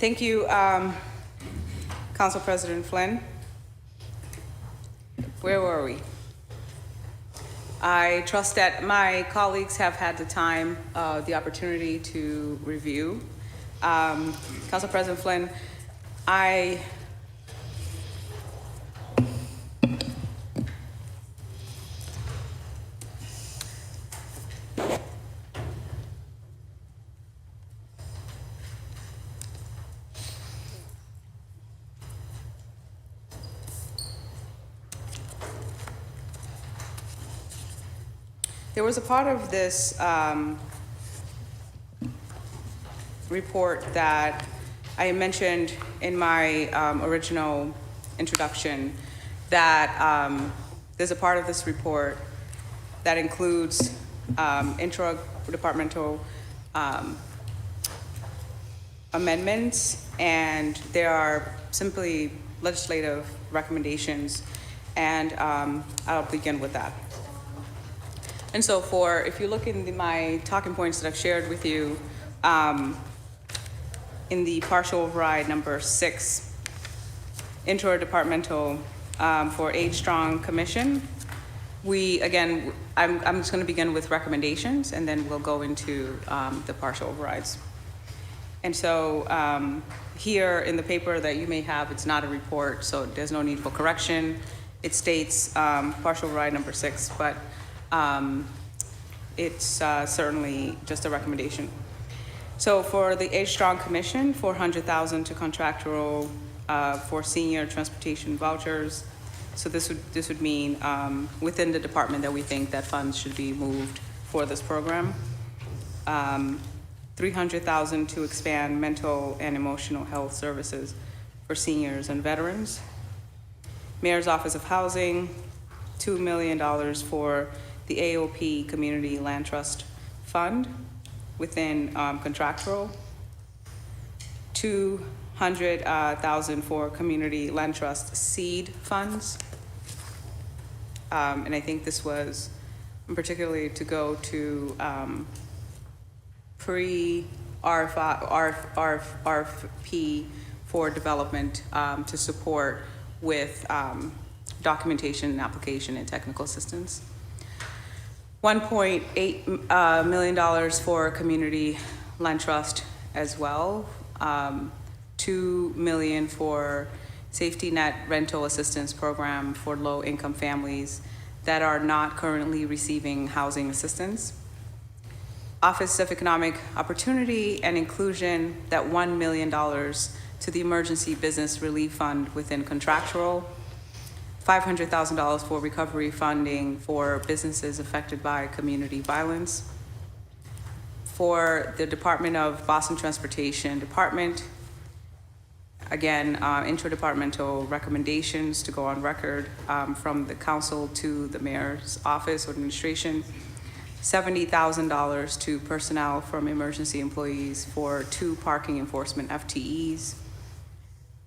Thank you, Council President Flynn. Where were we? I trust that my colleagues have had the time, the opportunity to review. Council President Flynn, there was a part of this report that I mentioned in my original introduction, that there's a part of this report that includes intra-departmental amendments, and there are simply legislative recommendations, and I'll begin with that. And so if you look in my talking points that I've shared with you, in the partial override number 6, interdepartmental for Age Strong Commission, I'm just gonna begin with recommendations, and then we'll go into the partial overrides. And so here in the paper that you may have, it's not a report, so there's no need for correction. It states partial override number 6, but it's certainly just a recommendation. So for the Age Strong Commission, $400,000 to contractual for senior transportation vouchers. So this would mean within the department that we think that funds should be moved for this program. $300,000 to expand mental and emotional health services for seniors and veterans. Mayor's Office of Housing, $2 million for the AOP Community Land Trust Fund within contractual, $200,000 for Community Land Trust Seed Funds. And I think this was particularly to go to pre-RFP for development to support with documentation and application and technical assistance. $1.8 million for Community Land Trust as well. $2 million for Safety Net Rental Assistance Program for low-income families that are not currently receiving housing assistance. Office of Economic Opportunity and Inclusion, that $1 million to the Emergency Business Relief Fund within contractual. $500,000 for recovery funding for businesses affected by community violence. For the Department of Boston Transportation Department, again, interdepartmental recommendations to go on record from the council to the mayor's office or administration. $70,000 to personnel from emergency employees for 2 parking enforcement FTEs.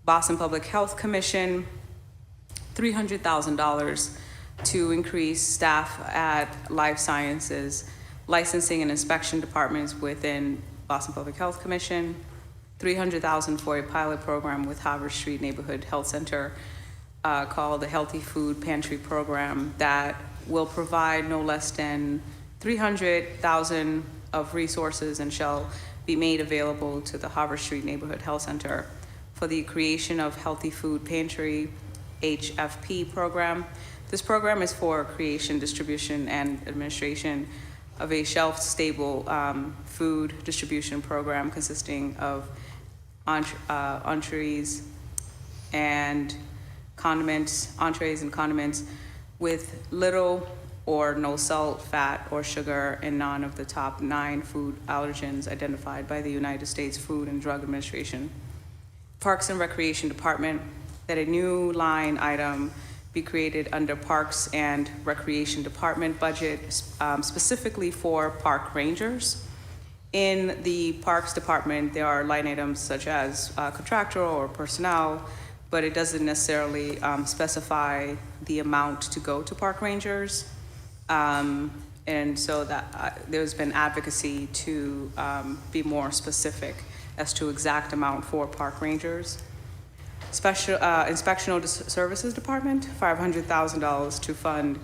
Boston Public Health Commission, $300,000 to increase staff at life sciences, licensing and inspection departments within Boston Public Health Commission. $300,000 for a pilot program with Harvard Street Neighborhood Health Center called the Healthy Food Pantry Program that will provide no less than $300,000 of resources and shall be made available to the Harvard Street Neighborhood Health Center for the creation of Healthy Food Pantry HFP program. This program is for creation, distribution, and administration of a shelf-stable food distribution program consisting of entrees and condiments with little or no salt, fat, or sugar, and none of the top 9 food allergens identified by the United States Food and Drug Administration. Parks and Recreation Department, that a new line item be created under Parks and Recreation Department budget specifically for park rangers. In the Parks Department, there are line items such as contractual or personnel, but it doesn't necessarily specify the amount to go to park rangers. And so that there's been advocacy to be more specific as to exact amount for park rangers. Special Inspectional Services Department, $500,000 to fund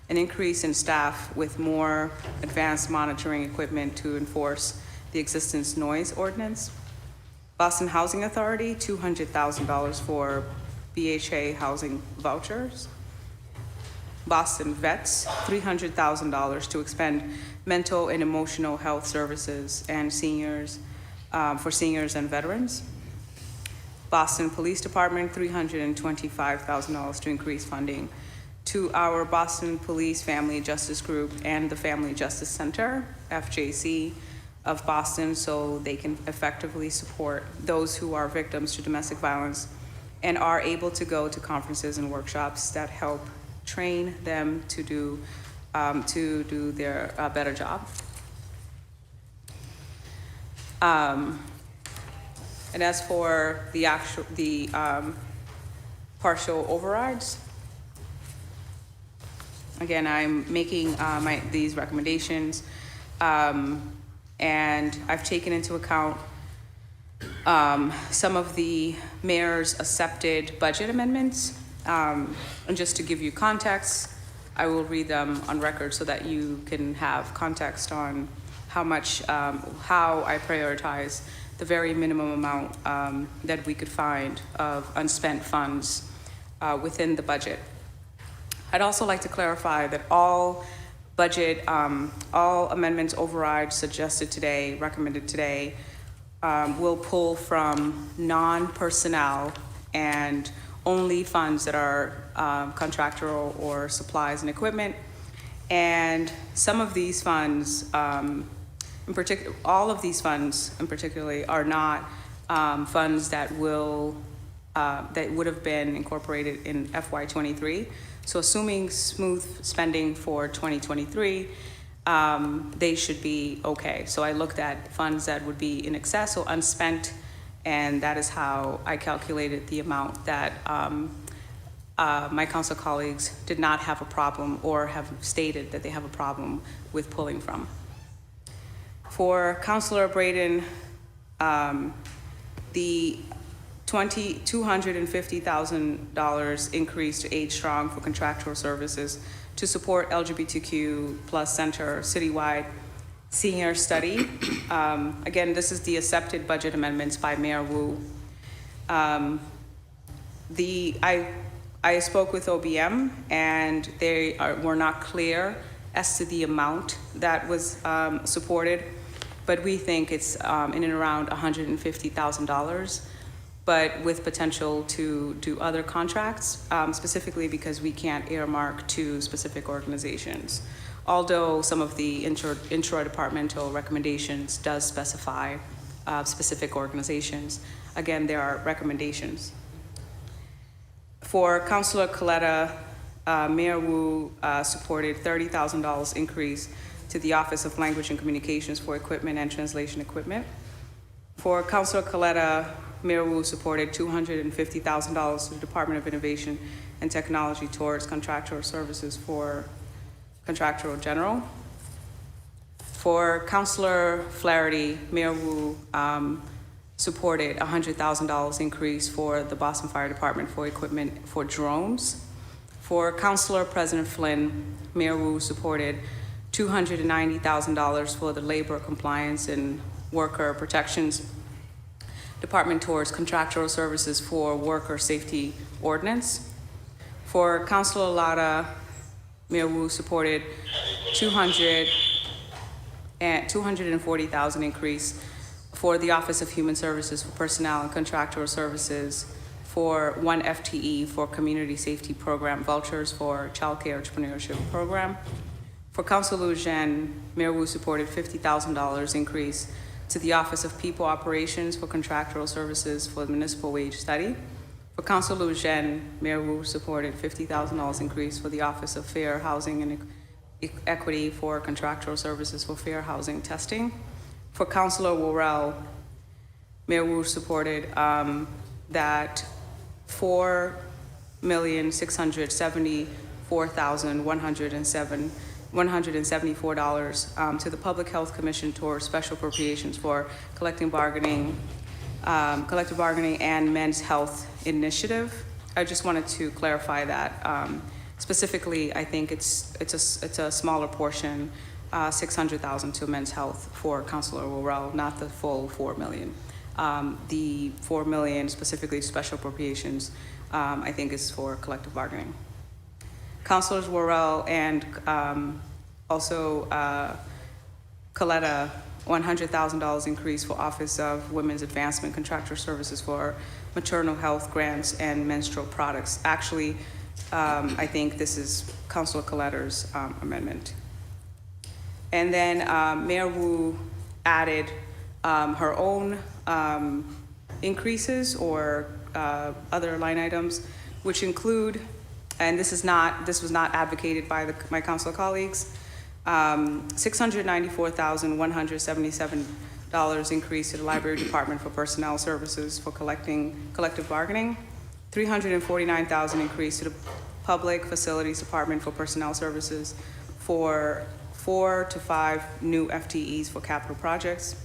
an increase in staff with more advanced monitoring equipment to enforce the existence noise ordinance. Boston Housing Authority, $200,000 for BHA housing vouchers. Boston Vets, $300,000 to expend mental and emotional health services and seniors, for seniors and veterans. Boston Police Department, $325,000 to increase funding to our Boston Police Family Justice Group and the Family Justice Center, FJC, of Boston, so they can effectively support those who are victims to domestic violence and are able to go to conferences and workshops that help train them to do their better job. And as for the partial overrides, again, I'm making these recommendations, and I've taken into account some of the mayor's accepted budget amendments. And just to give you context, I will read them on record so that you can have context on how I prioritize the very minimum amount that we could find of unspent funds within the budget. I'd also like to clarify that all amendments overrides suggested today, recommended today, will pull from non-personnel and only funds that are contractual or supplies and equipment. And some of these funds, all of these funds in particular, are not funds that would have been incorporated in FY23. So assuming smooth spending for 2023, they should be okay. So I looked at funds that would be in excess or unspent, and that is how I calculated the amount that my council colleagues did not have a problem or have stated that they have a problem with pulling from. For Councilor Operatng, the $250,000 increase to Age Strong for contractual services to support LGBTQ plus center citywide senior study. Again, this is the accepted budget amendments by Mayor Wu. I spoke with OBM and they were not clear as to the amount that was supported, but we think it's in and around $150,000. But with potential to do other contracts, specifically because we can't earmark to specific organizations. Although some of the intra-departmental recommendations does specify specific organizations. Again, there are recommendations. For Councilor Coletta, Mayor Wu supported $30,000 increase to the Office of Language and Communications for equipment and translation equipment. For Councilor Coletta, Mayor Wu supported $250,000 to the Department of Innovation and Technology towards contractual services for contractual general. For Councilor Flaherty, Mayor Wu supported $100,000 increase for the Boston Fire Department for equipment for drones. For Councilor President Flynn, Mayor Wu supported $290,000 for the Labor Compliance and Worker Protections Department towards contractual services for worker safety ordinance. For Councilor Lada, Mayor Wu supported $240,000 increase for the Office of Human Services for personnel and contractual services for 1 FTE for community safety program vouchers for child care entrepreneurship program. For Councilor Lujan, Mayor Wu supported $50,000 increase to the Office of People Operations for contractual services for the municipal wage study. For Councilor Lujan, Mayor Wu supported $50,000 increase for the Office of Fair Housing and Equity for contractual services for fair housing testing. For Councilor Worrell, Mayor Wu supported that $4,674,174 to the Public Health Commission towards special appropriations for collective bargaining collective bargaining and men's health initiative. I just wanted to clarify that. Specifically, I think it's a smaller portion, 600,000 to men's health for Councilor Worrell, not the full 4 million. The 4 million specifically special appropriations, I think is for collective bargaining. Councilors Worrell and also Coletta, $100,000 increase for Office of Women's Advancement Contractual Services for maternal health grants and menstrual products. Actually, I think this is Councilor Coletta's amendment. And then Mayor Wu added her own increases or other line items, which include, and this was not advocated by my council colleagues, $694,177 increase to the Library Department for personnel services for collective bargaining, $349,000 increase to the Public Facilities Department for personnel services for 4 to 5 new FTEs for capital projects,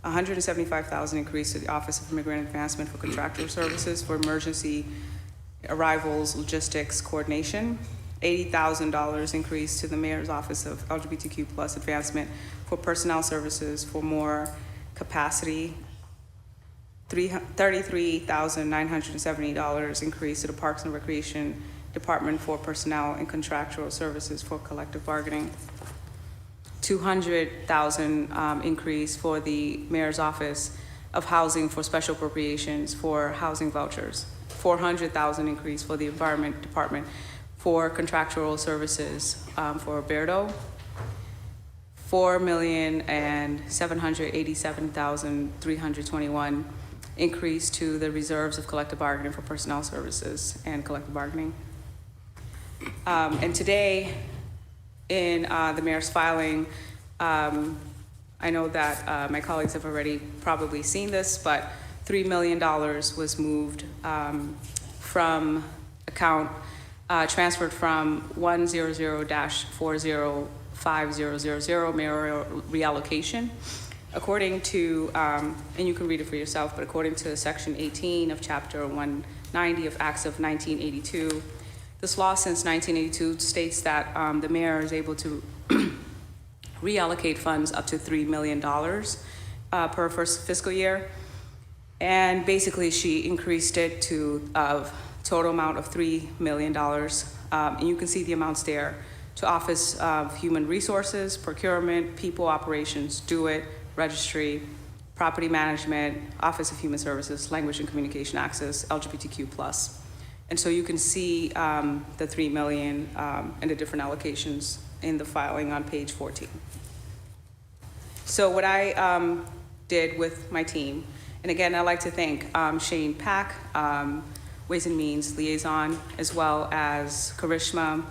$175,000 increase to the Office of Immigrant Advancement for contractual services for emergency arrivals, logistics, coordination, $80,000 increase to the Mayor's Office of LGBTQ+ Advancement for personnel services for more capacity, $33,970 increase to the Parks and Recreation Department for personnel and contractual services for collective bargaining, $200,000 increase for the Mayor's Office of Housing for special appropriations for housing vouchers, $400,000 increase for the Environment Department for contractual services for Berto, $4,787,321 increase to the reserves of collective bargaining for personnel services and collective bargaining. And today, in the mayor's filing, I know that my colleagues have already probably seen this, but $3 million was moved from account, transferred from 100-405,000 mayoral reallocation. According to, and you can read it for yourself, but according to Section 18 of Chapter 190 of Acts of 1982, this law since 1982 states that the mayor is able to reallocate funds up to $3 million per first fiscal year. And basically she increased it to a total amount of $3 million. And you can see the amounts there to Office of Human Resources, Procurement, People Operations, Do It, Registry, Property Management, Office of Human Services, Language and Communication Access, LGBTQ+. And so you can see the $3 million and the different allocations in the filing on page 14. So what I did with my team, and again, I'd like to thank Shane Pack, Ways and Means Liaison, as well as Karishma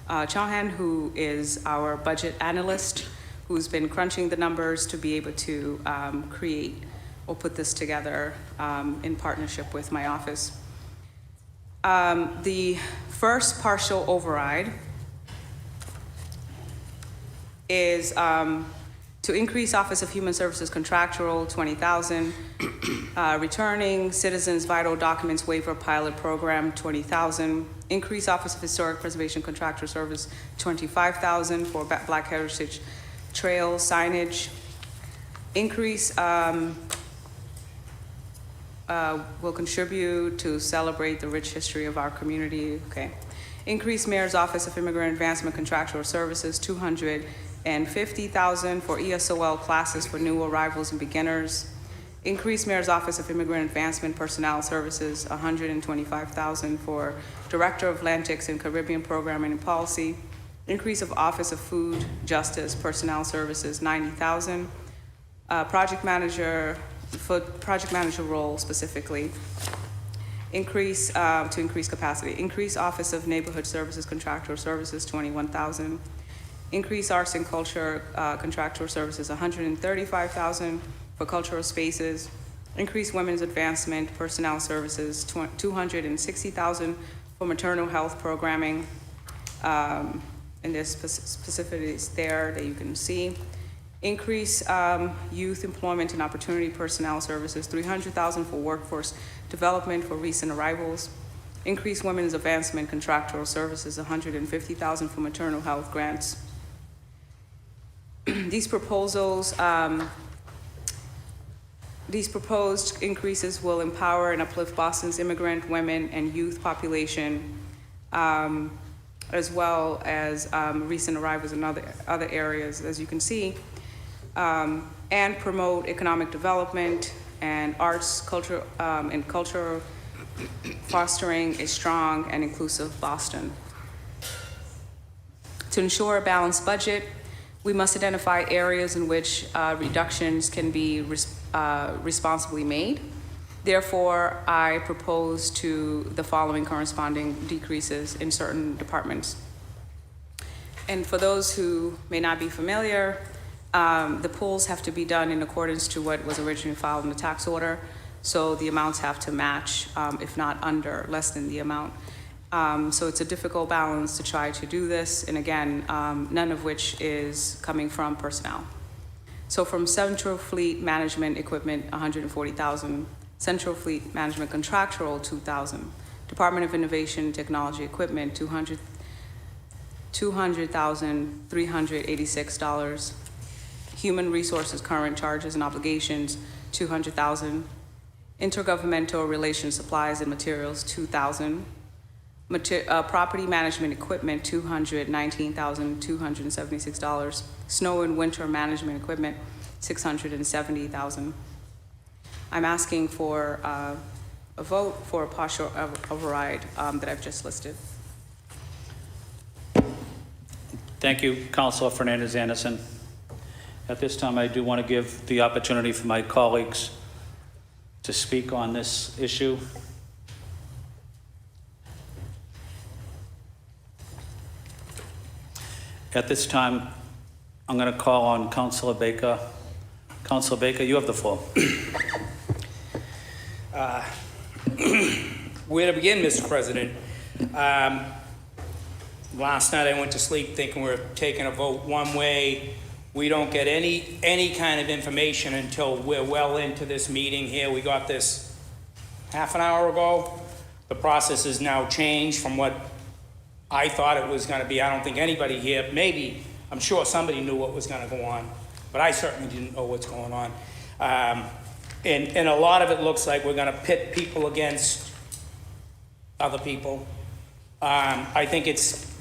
Chauhan, who is our budget analyst, who's been crunching the numbers to be able to create or put this together in partnership with my office. The first partial override is to increase Office of Human Services contractual, $20,000, returning citizens vital documents waiver pilot program, $20,000, increase Office of Historic Preservation contractual service, $25,000 for Black Heritage Trail signage, increase will contribute to celebrate the rich history of our community. Okay. Increase Mayor's Office of Immigrant Advancement Contractual Services, $250,000 for ESOL classes for new arrivals and beginners. Increase Mayor's Office of Immigrant Advancement Personnel Services, $125,000 for Director of Atlantics and Caribbean Programming and Policy. Increase of Office of Food Justice Personnel Services, $90,000. Project manager role specifically. Increase to increase capacity. Increase Office of Neighborhood Services Contractual Services, $21,000. Increase Arts and Culture Contractual Services, $135,000 for cultural spaces. Increase Women's Advancement Personnel Services, $260,000 for maternal health programming. And there's specificities there that you can see. Increase youth employment and opportunity personnel services, $300,000 for workforce development for recent arrivals. Increase women's advancement contractual services, $150,000 for maternal health grants. These proposed increases will empower and uplift Boston's immigrant, women, and youth population, as well as recent arrivals in other areas, as you can see, and promote economic development and arts, culture, and culture, fostering a strong and inclusive Boston. To ensure a balanced budget, we must identify areas in which reductions can be responsibly made. Therefore, I propose to the following corresponding decreases in certain departments. And for those who may not be familiar, the pulls have to be done in accordance to what was originally filed in the tax order. So the amounts have to match, if not under, less than the amount. So it's a difficult balance to try to do this, and again, none of which is coming from personnel. So from Central Fleet Management Equipment, $140,000, Central Fleet Management Contractual, $2,000, Department of Innovation and Technology Equipment, $200,386, Human Resources Current Charges and Obligations, $200,000, Intergovernmental Relations Supplies and Materials, $2,000, Property Management Equipment, $219,276. Snow and Winter Management Equipment, $670,000. I'm asking for a vote for a partial override that I've just listed. Thank you, Councilor Fernandez Anderson. At this time, I do want to give the opportunity for my colleagues to speak on this issue. At this time, I'm going to call on Councilor Baker. Councilor Baker, you have the floor. Where to begin, Mr. President? Last night I went to sleep thinking we're taking a vote one way. We don't get any kind of information until we're well into this meeting here. We got this half an hour ago. The process has now changed from what I thought it was going to be. I don't think anybody here, maybe, I'm sure somebody knew what was going to go on, but I certainly didn't know what's going on. And a lot of it looks like we're going to pit people against other people. I think it's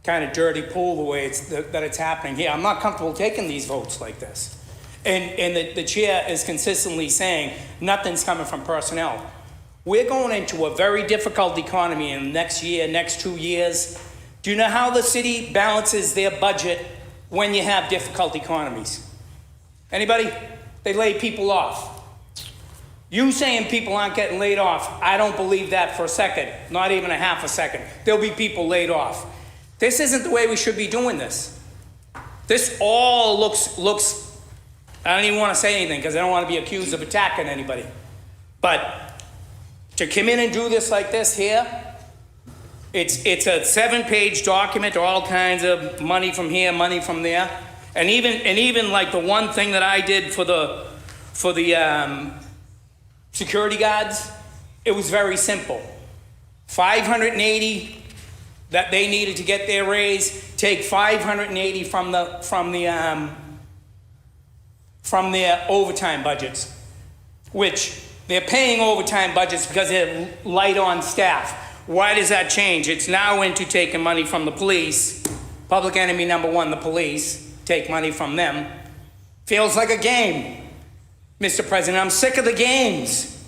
kind of dirty pool the way that it's happening here. I'm not comfortable taking these votes like this. And the chair is consistently saying nothing's coming from personnel. We're going into a very difficult economy in the next year, next 2 years. Do you know how the city balances their budget when you have difficult economies? Anybody? They lay people off. You saying people aren't getting laid off, I don't believe that for a second, not even a half a second. There'll be people laid off. This isn't the way we should be doing this. This all looks, I don't even want to say anything because I don't want to be accused of attacking anybody. But to come in and do this like this here, it's a 7-page document, all kinds of money from here, money from there. And even like the one thing that I did for the security guards, it was very simple. $580 that they needed to get their raise, take $580 from their overtime budgets, which they're paying overtime budgets because they're light on staff. Why does that change? It's now into taking money from the police. Public enemy number one, the police. Take money from them. Feels like a game, Mr. President. I'm sick of the games.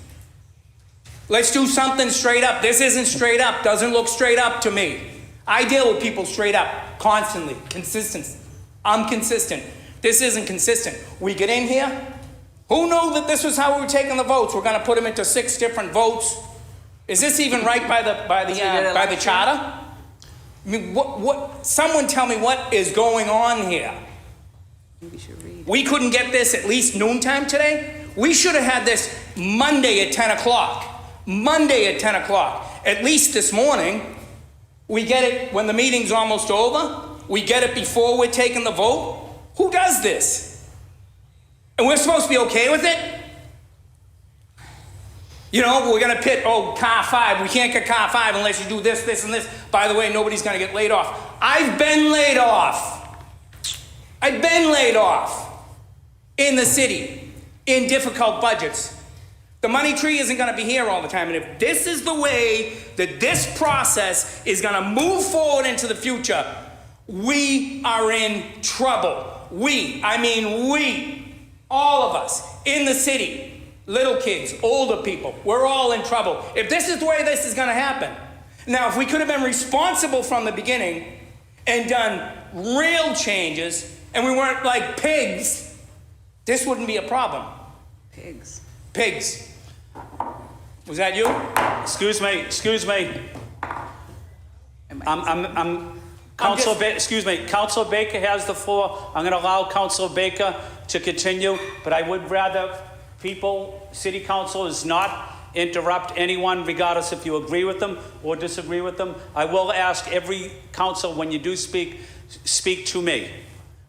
Let's do something straight up. This isn't straight up. Doesn't look straight up to me. I deal with people straight up, constantly, consistent. I'm consistent. This isn't consistent. We get in here. Who knew that this was how we were taking the votes? We're going to put them into 6 different votes. Is this even right by the charter? I mean, what? Someone tell me what is going on here. We couldn't get this at least noontime today. We should have had this Monday at 10 o'clock. Monday at 10 o'clock. At least this morning. We get it when the meeting's almost over. We get it before we're taking the vote. Who does this? And we're supposed to be okay with it? You know, we're gonna pit, car 5, we can't get car 5 unless you do this, this, and this. By the way, nobody's gonna get laid off. I've been laid off. I've been laid off in the city, in difficult budgets. The money tree isn't gonna be here all the time, and if this is the way that this process is gonna move forward into the future, we are in trouble. We, all of us in the city, little kids, older people, we're all in trouble. If this is the way this is gonna happen. Now, if we could have been responsible from the beginning and done real changes, and we weren't like pigs, this wouldn't be a problem. Pigs. Pigs. Was that you? Excuse me. Councilor Baker has the floor. I'm going to allow Councilor Baker to continue, but I would rather city councilors not interrupt anyone, regardless if you agree with them or disagree with them. I will ask every council, when you do speak to me.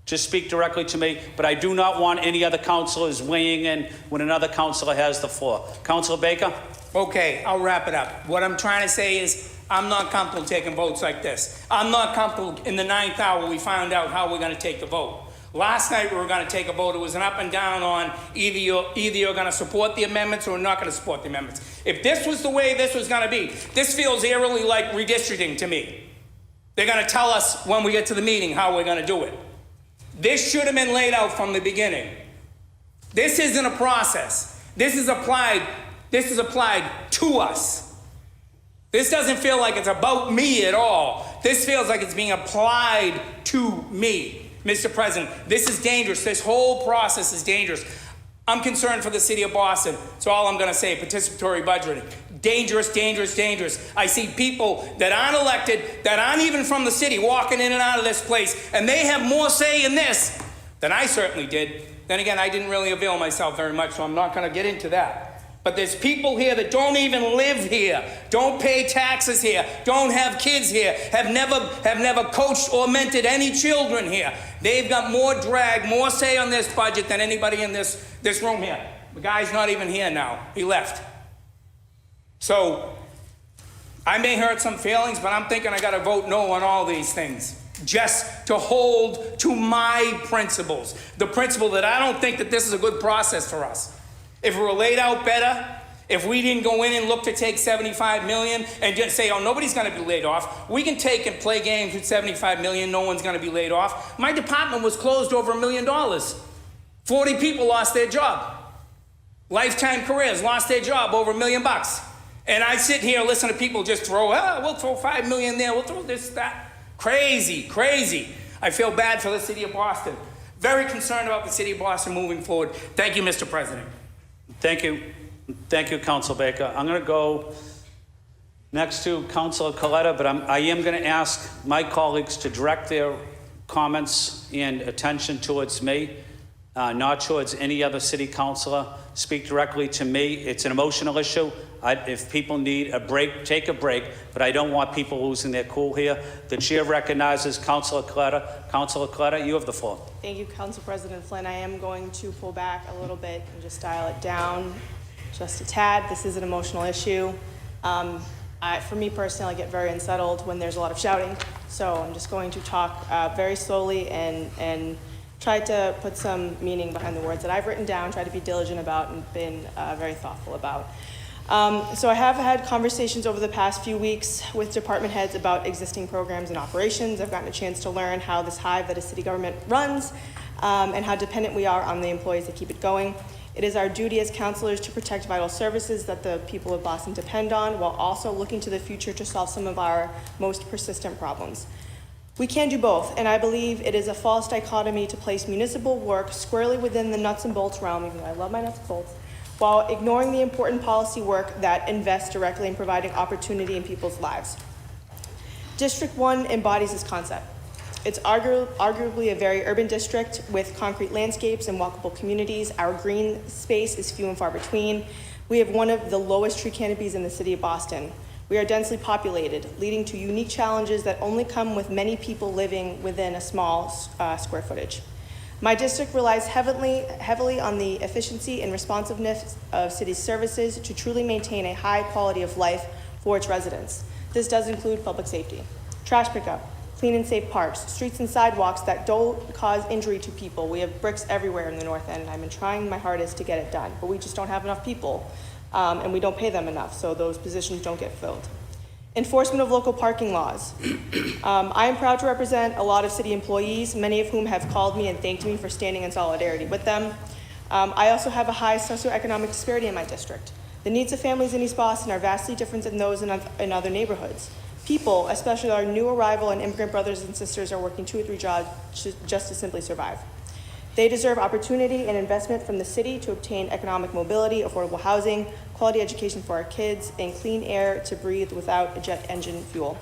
Just speak directly to me, but I do not want any other councilors weighing in when another councilor has the floor. Councilor Baker? Okay, I'll wrap it up. What I'm trying to say is I'm not comfortable taking votes like this. I'm not comfortable in the 9th hour we found out how we're going to take the vote. Last night we were going to take a vote. It was an up and down on either you're going to support the amendments or not going to support the amendments. If this was the way this was going to be, this feels eerily like redistricting to me. They're going to tell us when we get to the meeting how we're going to do it. This should have been laid out from the beginning. This isn't a process. This is applied to us. This doesn't feel like it's about me at all. This feels like it's being applied to me. Mr. President, this is dangerous. This whole process is dangerous. I'm concerned for the city of Boston. That's all I'm going to say. Participatory budgeting. Dangerous, dangerous, dangerous. I see people that aren't elected, that aren't even from the city, walking in and out of this place, and they have more say in this than I certainly did. Then again, I didn't really avail myself very much, so I'm not going to get into that. But there's people here that don't even live here, don't pay taxes here, don't have kids here, have never coached or mentored any children here. They've got more drag, more say on this budget than anybody in this room here. The guy's not even here now. He left. So I may hurt some feelings, but I'm thinking I got to vote no on all these things. Just to hold to my principles. The principle that I don't think that this is a good process for us. If it were laid out better, if we didn't go in and look to take $75 million and just say, nobody's going to be laid off. We can take and play games with $75 million. No one's going to be laid off. My department was closed over $1 million. 40 people lost their job. Lifetime careers lost their job over $1 million. And I sit here and listen to people just we'll throw $5 million there. We'll throw this, that. Crazy, crazy. I feel bad for the city of Boston. Very concerned about the city of Boston moving forward. Thank you, Mr. President. Thank you, Councilor Baker. I'm going to go next to Councilor Coletta, but I am going to ask my colleagues to direct their comments and attention towards me, not towards any other city councilor. Speak directly to me. It's an emotional issue. If people need a break, take a break, but I don't want people losing their cool here. The chair recognizes Councilor Coletta. Councilor Coletta, you have the floor. Thank you, Council President Flynn. I am going to pull back a little bit and just dial it down just a tad. This is an emotional issue. For me personally, I get very unsettled when there's a lot of shouting. So I'm just going to talk very slowly and try to put some meaning behind the words that I've written down, try to be diligent about and been very thoughtful about. So I have had conversations over the past few weeks with department heads about existing programs and operations. I've gotten a chance to learn how this hive that a city government runs and how dependent we are on the employees that keep it going. It is our duty as councilors to protect vital services that the people of Boston depend on, while also looking to the future to solve some of our most persistent problems. We can do both, and I believe it is a false dichotomy to place municipal work squarely within the nuts and bolts realm, even though I love my nuts and bolts, while ignoring the important policy work that invests directly in providing opportunity in people's lives. District 1 embodies this concept. It's arguably a very urban district with concrete landscapes and walkable communities. Our green space is few and far between. We have one of the lowest tree canopies in the city of Boston. We are densely populated, leading to unique challenges that only come with many people living within a small square footage. My district relies heavily on the efficiency and responsiveness of city services to truly maintain a high quality of life for its residents. This does include public safety, trash pickup, clean and safe parks, streets and sidewalks that don't cause injury to people. We have bricks everywhere in the North End, and I've been trying my hardest to get it done, but we just don't have enough people, and we don't pay them enough, so those positions don't get filled. Enforcement of local parking laws. I am proud to represent a lot of city employees, many of whom have called me and thanked me for standing in solidarity with them. I also have a high socioeconomic disparity in my district. The needs of families in East Boston are vastly different than those in other neighborhoods. People, especially our new arrival and immigrant brothers and sisters, are working 2 or 3 jobs just to simply survive. They deserve opportunity and investment from the city to obtain economic mobility, affordable housing, quality education for our kids, and clean air to breathe without a jet engine fuel.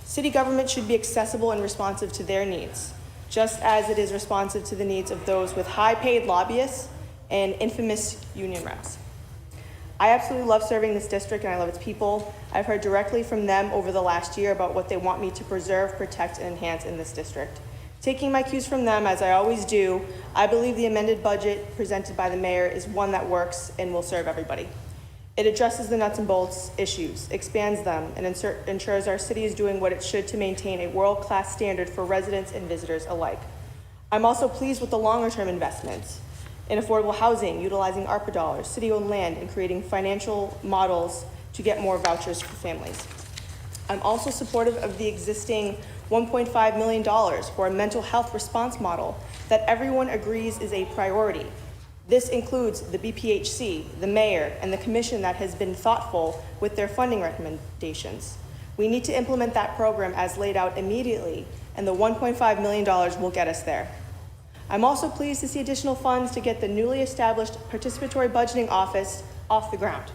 City government should be accessible and responsive to their needs, just as it is responsive to the needs of those with high-paid lobbyists and infamous union reps. I absolutely love serving this district and I love its people. I've heard directly from them over the last year about what they want me to preserve, protect, and enhance in this district. Taking my cues from them, as I always do, I believe the amended budget presented by the mayor is one that works and will serve everybody. It addresses the nuts and bolts issues, expands them, and ensures our city is doing what it should to maintain a world-class standard for residents and visitors alike. I'm also pleased with the longer-term investments in affordable housing, utilizing ARPA dollars, city-owned land, and creating financial models to get more vouchers for families. I'm also supportive of the existing $1.5 million for a mental health response model that everyone agrees is a priority. This includes the BPHC, the mayor, and the commission that has been thoughtful with their funding recommendations. We need to implement that program as laid out immediately, and the $1.5 million will get us there. I'm also pleased to see additional funds to get the newly established participatory budgeting office off the ground.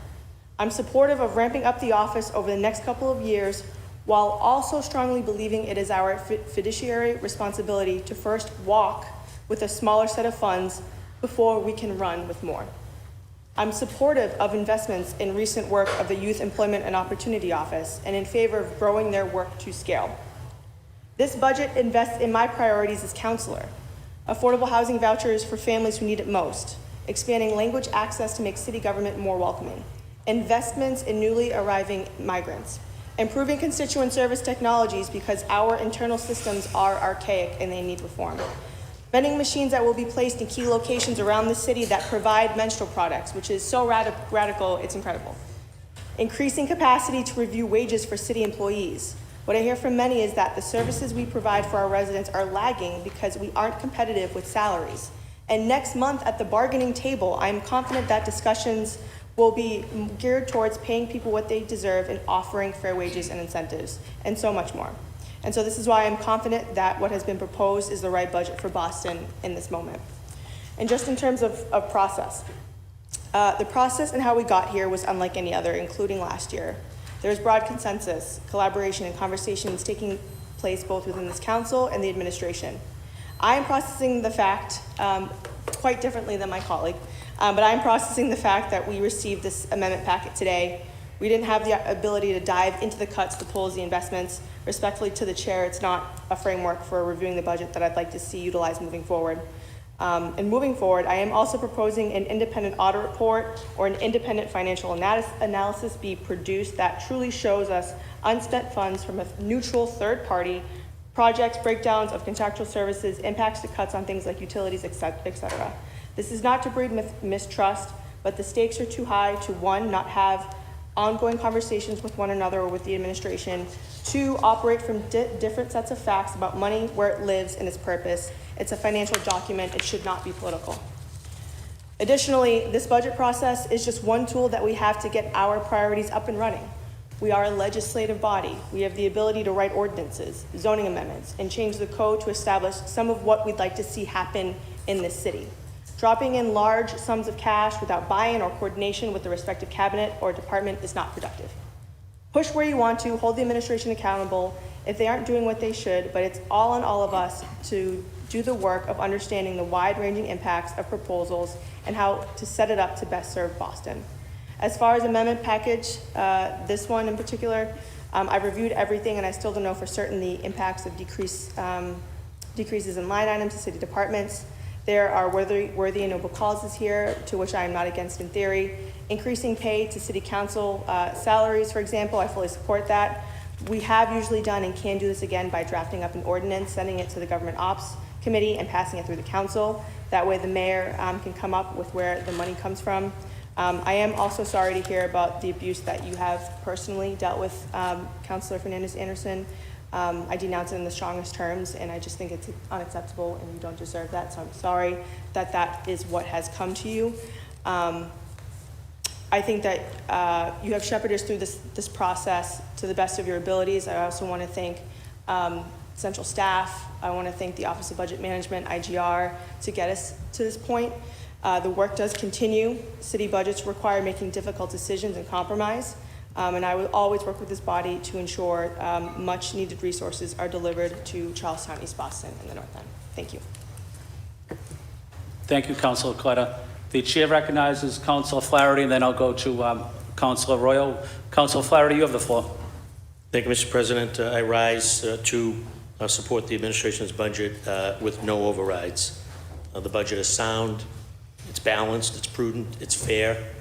I'm supportive of ramping up the office over the next couple of years, while also strongly believing it is our fiduciary responsibility to first walk with a smaller set of funds before we can run with more. I'm supportive of investments in recent work of the Youth Employment and Opportunity Office and in favor of growing their work to scale. This budget invests in my priorities as counselor: affordable housing vouchers for families who need it most, expanding language access to make city government more welcoming, investments in newly arriving migrants, improving constituent service technologies because our internal systems are archaic and they need reform, vending machines that will be placed in key locations around the city that provide menstrual products, which is so radical, it's incredible, increasing capacity to review wages for city employees. What I hear from many is that the services we provide for our residents are lagging because we aren't competitive with salaries. And next month at the bargaining table, I'm confident that discussions will be geared towards paying people what they deserve and offering fair wages and incentives, and so much more. And so this is why I'm confident that what has been proposed is the right budget for Boston in this moment. And just in terms of process, the process and how we got here was unlike any other, including last year. There is broad consensus, collaboration, and conversations taking place both within this council and the administration. I am processing the fact, quite differently than my colleague, but I'm processing the fact that we received this amendment packet today. We didn't have the ability to dive into the cuts, the pulls, the investments. Respectfully to the chair, it's not a framework for reviewing the budget that I'd like to see utilized moving forward. And moving forward, I am also proposing an independent audit report or an independent financial analysis be produced that truly shows us unspent funds from a neutral third party, projects, breakdowns of contractual services, impacts to cuts on things like utilities, et cetera. This is not to breed mistrust, but the stakes are too high to, one, not have ongoing conversations with one another or with the administration, two, operate from different sets of facts about money, where it lives, and its purpose. It's a financial document. It should not be political. Additionally, this budget process is just one tool that we have to get our priorities up and running. We are a legislative body. We have the ability to write ordinances, zoning amendments, and change the code to establish some of what we'd like to see happen in this city. Dropping in large sums of cash without buy-in or coordination with the respective cabinet or department is not productive. Push where you want to, hold the administration accountable if they aren't doing what they should, but it's all on all of us to do the work of understanding the wide-ranging impacts of proposals and how to set it up to best serve Boston. As far as amendment package, this one in particular, I've reviewed everything and I still don't know for certain the impacts of decreases in line items to city departments. There are worthy and noble causes here, to which I am not against in theory. Increasing pay to city council salaries, for example, I fully support that. We have usually done and can do this again by drafting up an ordinance, sending it to the government ops committee and passing it through the council. That way the mayor can come up with where the money comes from. I am also sorry to hear about the abuse that you have personally dealt with Councilor Fernandez-Anderson. I denounce it in the strongest terms, and I just think it's unacceptable and you don't deserve that, so I'm sorry that that is what has come to you. I think that you have shepherded us through this process to the best of your abilities. I also want to thank central staff. I want to thank the Office of Budget Management, IGR, to get us to this point. The work does continue. City budgets require making difficult decisions and compromise. And I will always work with this body to ensure much needed resources are delivered to Charlestown, East Boston, and the North End. Thank you. Thank you, Councilor Coletta. The chair recognizes Councilor Flaherty, and then I'll go to Councilor Royal. Councilor Flaherty, you have the floor. Thank you, Mr. President. I rise to support the administration's budget with no overrides. The budget is sound, it's balanced, it's prudent, it's fair.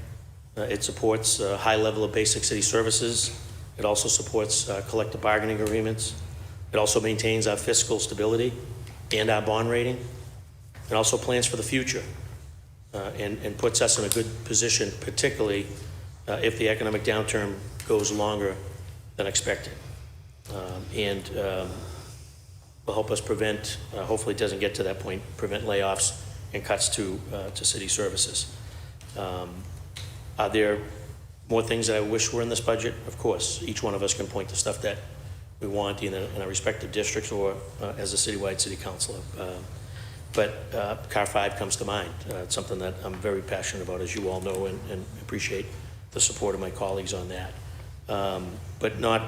It supports a high level of basic city services. It also supports collective bargaining agreements. It also maintains our fiscal stability and our bond rating. It also plans for the future and puts us in a good position, particularly if the economic downturn goes longer than expected. And will help us prevent, hopefully it doesn't get to that point, prevent layoffs and cuts to city services. Are there more things that I wish were in this budget? Of course, each one of us can point to stuff that we want in our respective districts or as a citywide city council. But CAR 5 comes to mind. It's something that I'm very passionate about, as you all know, and appreciate the support of my colleagues on that. But not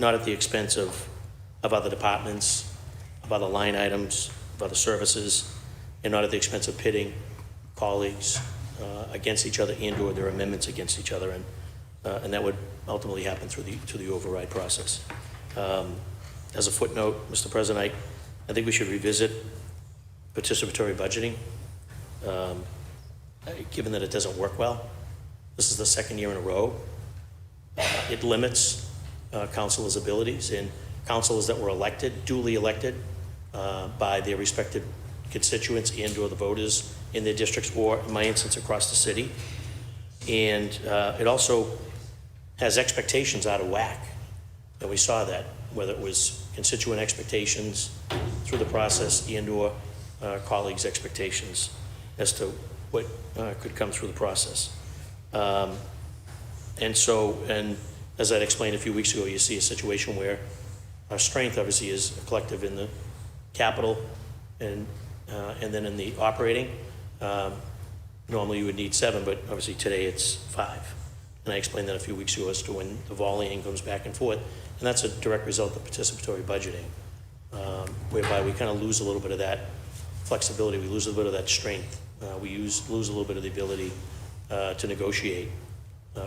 at the expense of other departments, of other line items, of other services, and not at the expense of pitting colleagues against each other and/or their amendments against each other, and that would ultimately happen through the override process. As a footnote, Mr. President, I think we should revisit participatory budgeting, given that it doesn't work well. This is the second year in a row. It limits councilors' abilities, and councilors that were elected, duly elected by their respective constituents and/or the voters in their districts, or in my instance across the city. And it also has expectations out of whack, and we saw that, whether it was constituent expectations through the process and/or colleagues' expectations as to what could come through the process. And as I'd explained a few weeks ago, you see a situation where our strength obviously is collective in the capital and then in the operating. Normally you would need 7, but obviously today it's 5. And I explained that a few weeks ago as to when the volleying comes back and forth. And that's a direct result of participatory budgeting, whereby we kind of lose a little bit of that flexibility. We lose a little bit of that strength. We lose a little bit of the ability to negotiate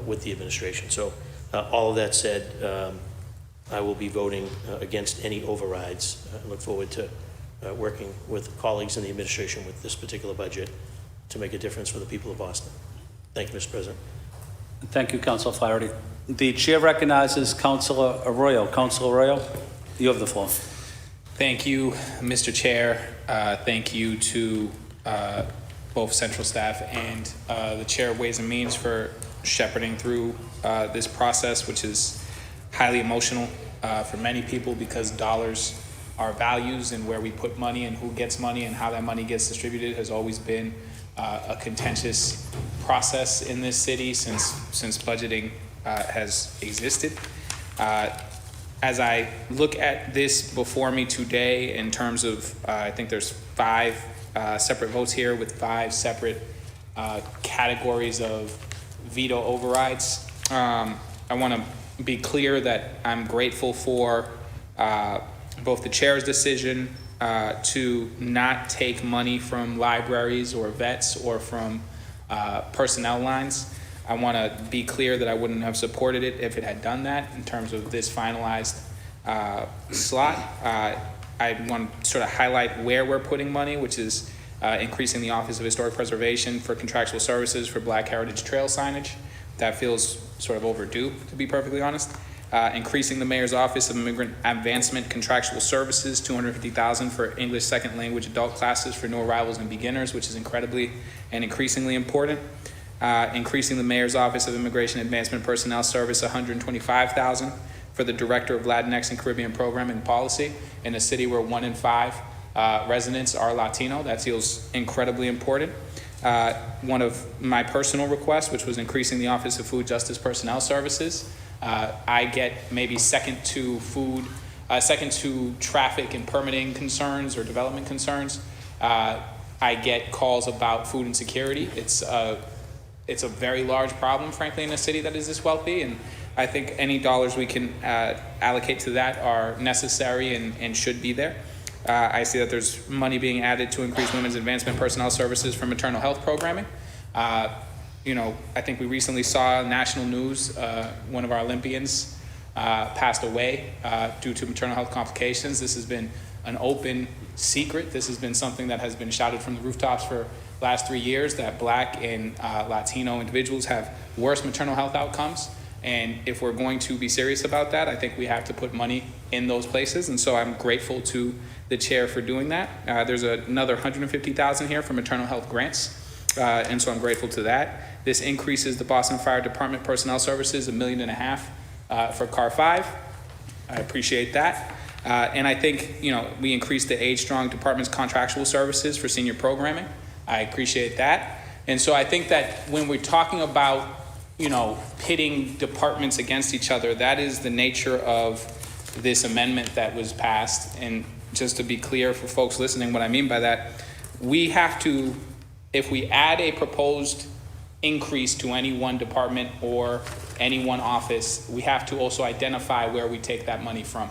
with the administration. So all of that said, I will be voting against any overrides. I look forward to working with colleagues in the administration with this particular budget to make a difference for the people of Boston. Thank you, Mr. President. Thank you, Councilor Flaherty. The chair recognizes Councilor Arroyo. Councilor Arroyo, you have the floor. Thank you, Mr. Chair. Thank you to both central staff and the Chair of Ways and Means for shepherding through this process, which is highly emotional for many people, because dollars are values, and where we put money and who gets money and how that money gets distributed has always been a contentious process in this city since budgeting has existed. As I look at this before me today in terms of, I think there's 5 separate votes here with 5 separate categories of veto overrides. I want to be clear that I'm grateful for both the chair's decision to not take money from libraries or vets or from personnel lines. I want to be clear that I wouldn't have supported it if it had done that in terms of this finalized slot. I want to sort of highlight where we're putting money, which is increasing the Office of Historic Preservation for contractual services for Black Heritage Trail signage. That feels sort of overdue, to be perfectly honest. Increasing the Mayor's Office of Immigrant Advancement Contractual Services, $250,000 for English Second Language adult classes for new arrivals and beginners, which is incredibly and increasingly important. Increasing the Mayor's Office of Immigration Advancement Personnel Service, $125,000 for the Director of Latinx and Caribbean Programming Policy in a city where 1 in 5 residents are Latino. That feels incredibly important. One of my personal requests, which was increasing the Office of Food Justice Personnel Services. I get maybe second to traffic and permitting concerns or development concerns. I get calls about food insecurity. It's a very large problem, frankly, in a city that is this wealthy, and I think any dollars we can allocate to that are necessary and should be there. I see that there's money being added to increase women's advancement personnel services for maternal health programming. I think we recently saw national news, one of our Olympians passed away due to maternal health complications. This has been an open secret. This has been something that has been shouted from the rooftops for the last 3 years, that Black and Latino individuals have worse maternal health outcomes. And if we're going to be serious about that, I think we have to put money in those places. And so I'm grateful to the chair for doing that. There's another $150,000 here for maternal health grants. And so I'm grateful to that. This increases the Boston Fire Department personnel services $1.5 million for CAR 5. I appreciate that. And I think, we increased the Age Strong Department's contractual services for senior programming. I appreciate that. And so I think that when we're talking about, pitting departments against each other, that is the nature of this amendment that was passed. And just to be clear for folks listening, what I mean by that, we have to, if we add a proposed increase to any one department or any one office, we have to also identify where we take that money from.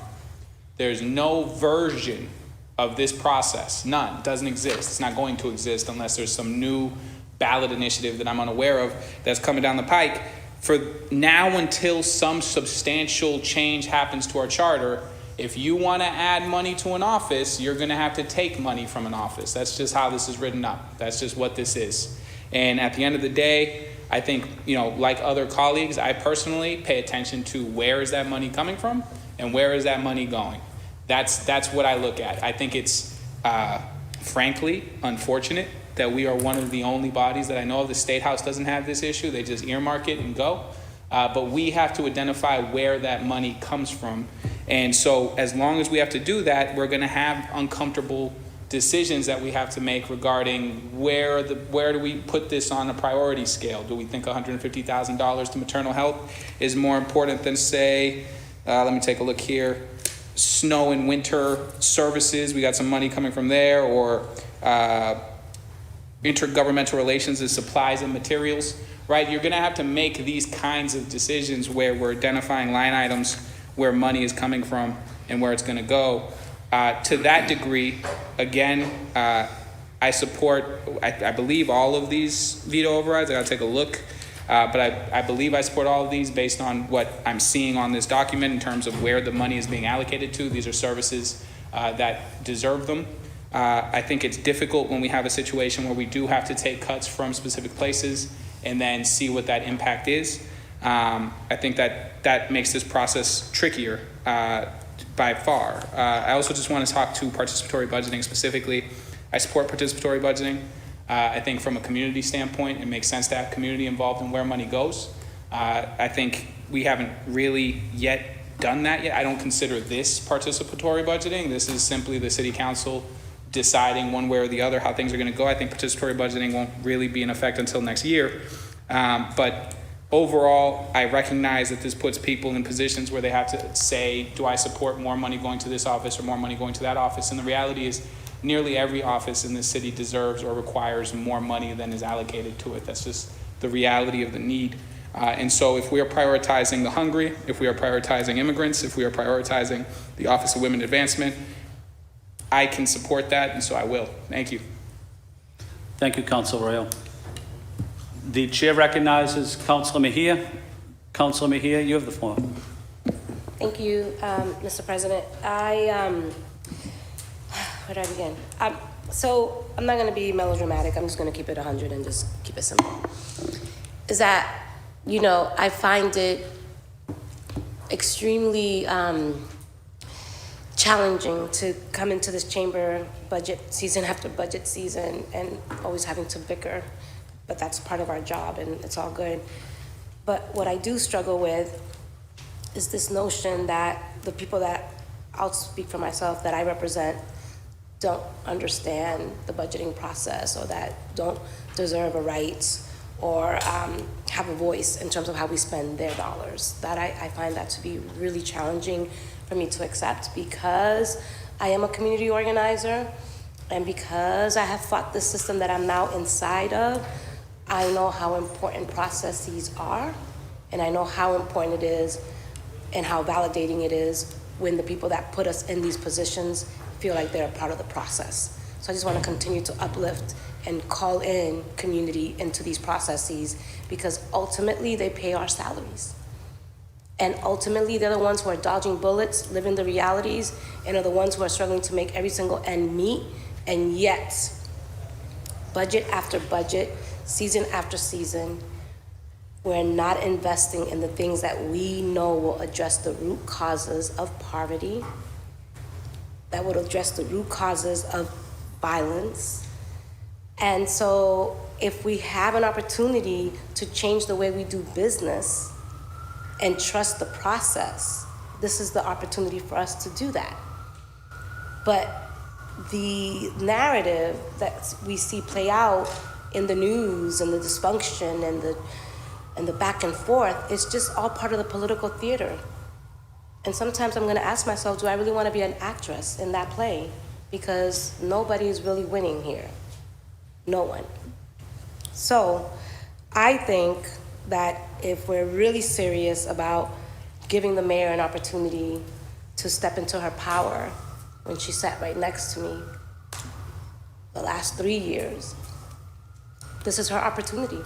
There's no version of this process, none, doesn't exist. It's not going to exist unless there's some new ballot initiative that I'm unaware of that's coming down the pike. For now until some substantial change happens to our charter, if you want to add money to an office, you're going to have to take money from an office. That's just how this is written up. That's just what this is. And at the end of the day, I think, like other colleagues, I personally pay attention to where is that money coming from and where is that money going. That's what I look at. I think it's, frankly, unfortunate that we are one of the only bodies that I know of. The State House doesn't have this issue. They just earmark it and go. But we have to identify where that money comes from. And so as long as we have to do that, we're going to have uncomfortable decisions that we have to make regarding where do we put this on a priority scale? Do we think $150,000 to maternal health is more important than, say, let me take a look here, snow and winter services? We got some money coming from there, or intergovernmental relations is supplies and materials, right? You're going to have to make these kinds of decisions where we're identifying line items where money is coming from and where it's going to go. To that degree, again, I support, I believe all of these veto overrides. I got to take a look, but I believe I support all of these based on what I'm seeing on this document in terms of where the money is being allocated to. These are services that deserve them. I think it's difficult when we have a situation where we do have to take cuts from specific places and then see what that impact is. I think that makes this process trickier by far. I also just want to talk to participatory budgeting specifically. I support participatory budgeting. I think from a community standpoint, it makes sense to have community involved in where money goes. I think we haven't really yet done that yet. I don't consider this participatory budgeting. This is simply the city council deciding one way or the other how things are going to go. I think participatory budgeting won't really be in effect until next year. But overall, I recognize that this puts people in positions where they have to say, do I support more money going to this office or more money going to that office? And the reality is nearly every office in this city deserves or requires more money than is allocated to it. That's just the reality of the need. And so if we are prioritizing the hungry, if we are prioritizing immigrants, if we are prioritizing the Office of Women Advancement, I can support that, and so I will. Thank you. Thank you, Councilor Royal. The chair recognizes Councilor Mejia. Councilor Mejia, you have the floor. Thank you, Mr. President. Where do I begin? So I'm not gonna be melodramatic, I'm just gonna keep it 100 and just keep it simple. Is that, I find it extremely challenging to come into this chamber budget season after budget season and always having to bicker, but that's part of our job and it's all good. But what I do struggle with is this notion that the people that, I'll speak for myself, that I represent don't understand the budgeting process or that don't deserve a right or have a voice in terms of how we spend their dollars. That I find that to be really challenging for me to accept because I am a community organizer and because I have fought the system that I'm now inside of, I know how important processes are and I know how important it is and how validating it is when the people that put us in these positions feel like they're a part of the process. So I just want to continue to uplift and call in community into these processes because ultimately they pay our salaries. And ultimately they're the ones who are dodging bullets, living the realities, and are the ones who are struggling to make every single end meet. And yet, budget after budget, season after season, we're not investing in the things that we know will address the root causes of poverty, that would address the root causes of violence. And so if we have an opportunity to change the way we do business and trust the process, this is the opportunity for us to do that. But the narrative that we see play out in the news and the dysfunction and the back and forth is just all part of the political theater. And sometimes I'm gonna ask myself, do I really wanna be an actress in that play? Because nobody is really winning here. No one. So I think that if we're really serious about giving the mayor an opportunity to step into her power when she sat right next to me the last 3 years, this is her opportunity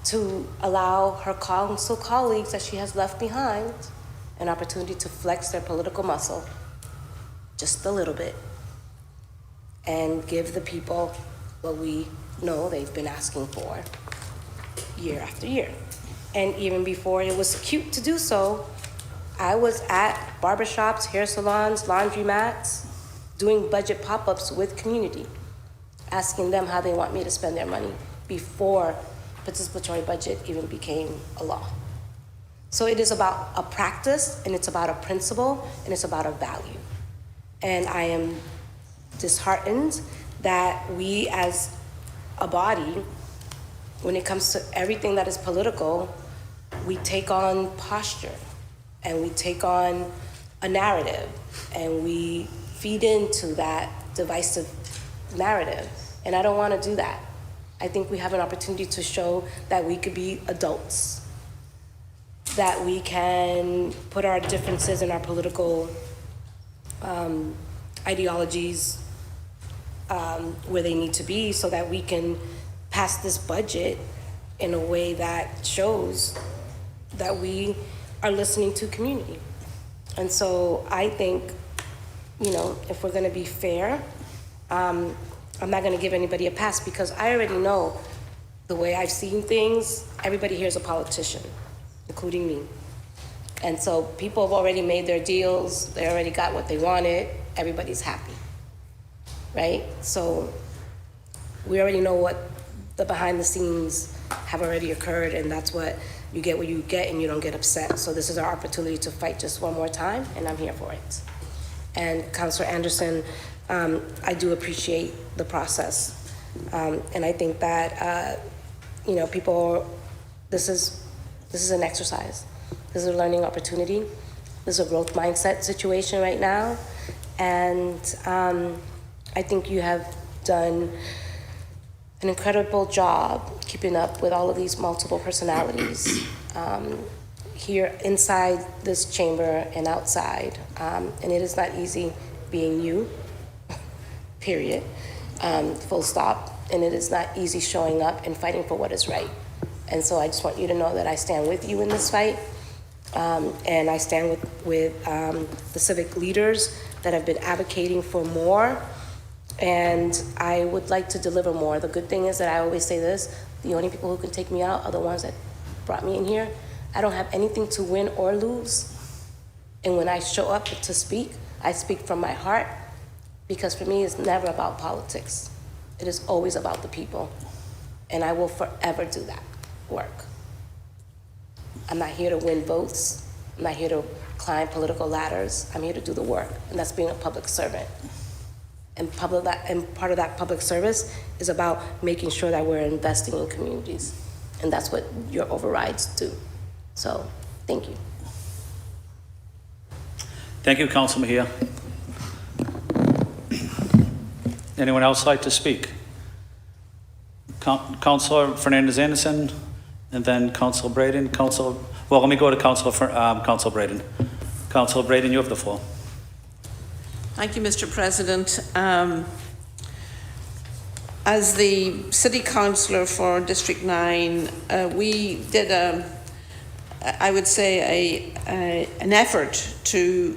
to allow her council colleagues that she has left behind an opportunity to flex their political muscle just a little bit and give the people what we know they've been asking for year after year. And even before it was cute to do so, I was at barbershops, hair salons, laundromats, doing budget pop-ups with community, asking them how they want me to spend their money before participatory budget even became a law. So it is about a practice, and it's about a principle, and it's about a value. And I am disheartened that we as a body, when it comes to everything that is political, we take on posture, and we take on a narrative, and we feed into that divisive narrative. And I don't want to do that. I think we have an opportunity to show that we could be adults, that we can put our differences in our political ideologies where they need to be so that we can pass this budget in a way that shows that we are listening to community. And so I think, if we're gonna be fair, I'm not gonna give anybody a pass because I already know the way I've seen things, everybody here is a politician, including me. And so people have already made their deals, they already got what they wanted, everybody's happy, right? So we already know what the behind the scenes have already occurred, and that's what you get and you don't get upset. So this is our opportunity to fight just one more time, and I'm here for it. And Councilor Anderson, I do appreciate the process. And I think that, this is an exercise. This is a learning opportunity. This is a growth mindset situation right now. And I think you have done an incredible job keeping up with all of these multiple personalities here inside this chamber and outside. And it is not easy being you, period, full stop. And it is not easy showing up and fighting for what is right. And so I just want you to know that I stand with you in this fight. And I stand with the civic leaders that have been advocating for more and I would like to deliver more. The good thing is that I always say this, the only people who can take me out are the ones that brought me in here. I don't have anything to win or lose. And when I show up to speak, I speak from my heart, because for me, it's never about politics. It is always about the people. And I will forever do that work. I'm not here to win votes. I'm not here to climb political ladders. I'm here to do the work, and that's being a public servant. And part of that public service is about making sure that we're investing in communities. And that's what your overrides do. So, thank you. Thank you, Council Mejia. Anyone else like to speak? Councilor Fernandez-Anderson, and then Councilor Braden. Well, let me go to Councilor Braden. Councilor Braden, you have the floor. Thank you, Mr. President. As the City Councillor for District 9, we did I would say an effort to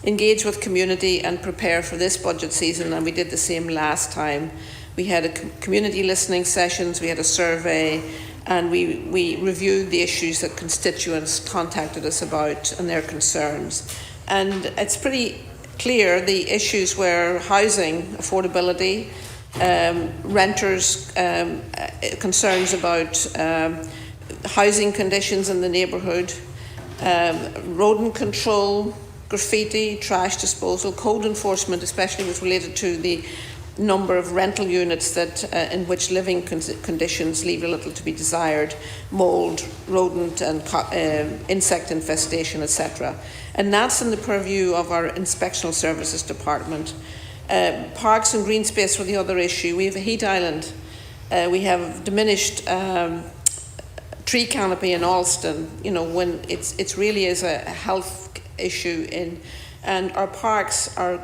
engage with community and prepare for this budget season, and we did the same last time. We had a community listening sessions, we had a survey, and we reviewed the issues that constituents contacted us about and their concerns. And it's pretty clear the issues were housing, affordability, renters' concerns about housing conditions in the neighbourhood, rodent control, graffiti, trash disposal, code enforcement, especially was related to the number of rental units that in which living conditions leave a little to be desired, mould, rodent and insect infestation, etc. And that's in the purview of our Inspectional Services Department. Parks and green space were the other issue. We have a heat island. We have diminished tree canopy in Alston, you know, when it's really is a health issue and our parks are,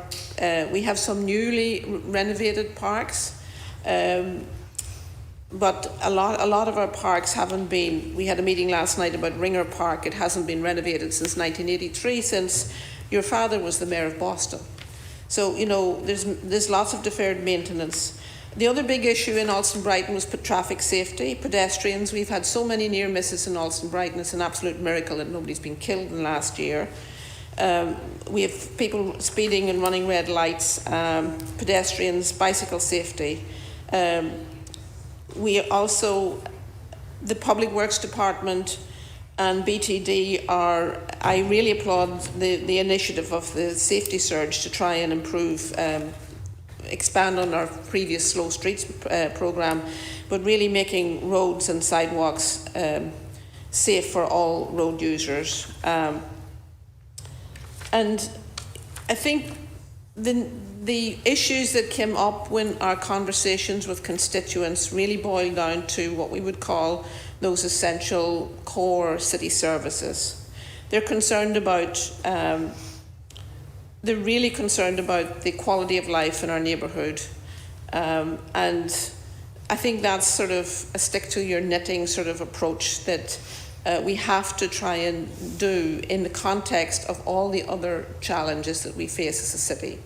we have some newly renovated parks, but a lot of our parks haven't been. We had a meeting last night about Ringer Park. It hasn't been renovated since 1983, since your father was the mayor of Boston. So, you know, there's lots of deferred maintenance. The other big issue in Alston-Brighton was traffic safety, pedestrians. We've had so many near misses in Alston-Brighton. It's an absolute miracle that nobody's been killed in the last year. We have people speeding and running red lights, pedestrians, bicycle safety. We also, the Public Works Department and BTD are, I really applaud the initiative of the safety surge to try and improve, expand on our previous Slow Streets programme, but really making roads and sidewalks safe for all road users. And I think the issues that came up when our conversations with constituents really boiled down to what we would call those essential core city services. They're concerned about, they're really concerned about the quality of life in our neighbourhood. And I think that's sort of a stick to your knitting sort of approach that we have to try and do in the context of all the other challenges that we face as a city.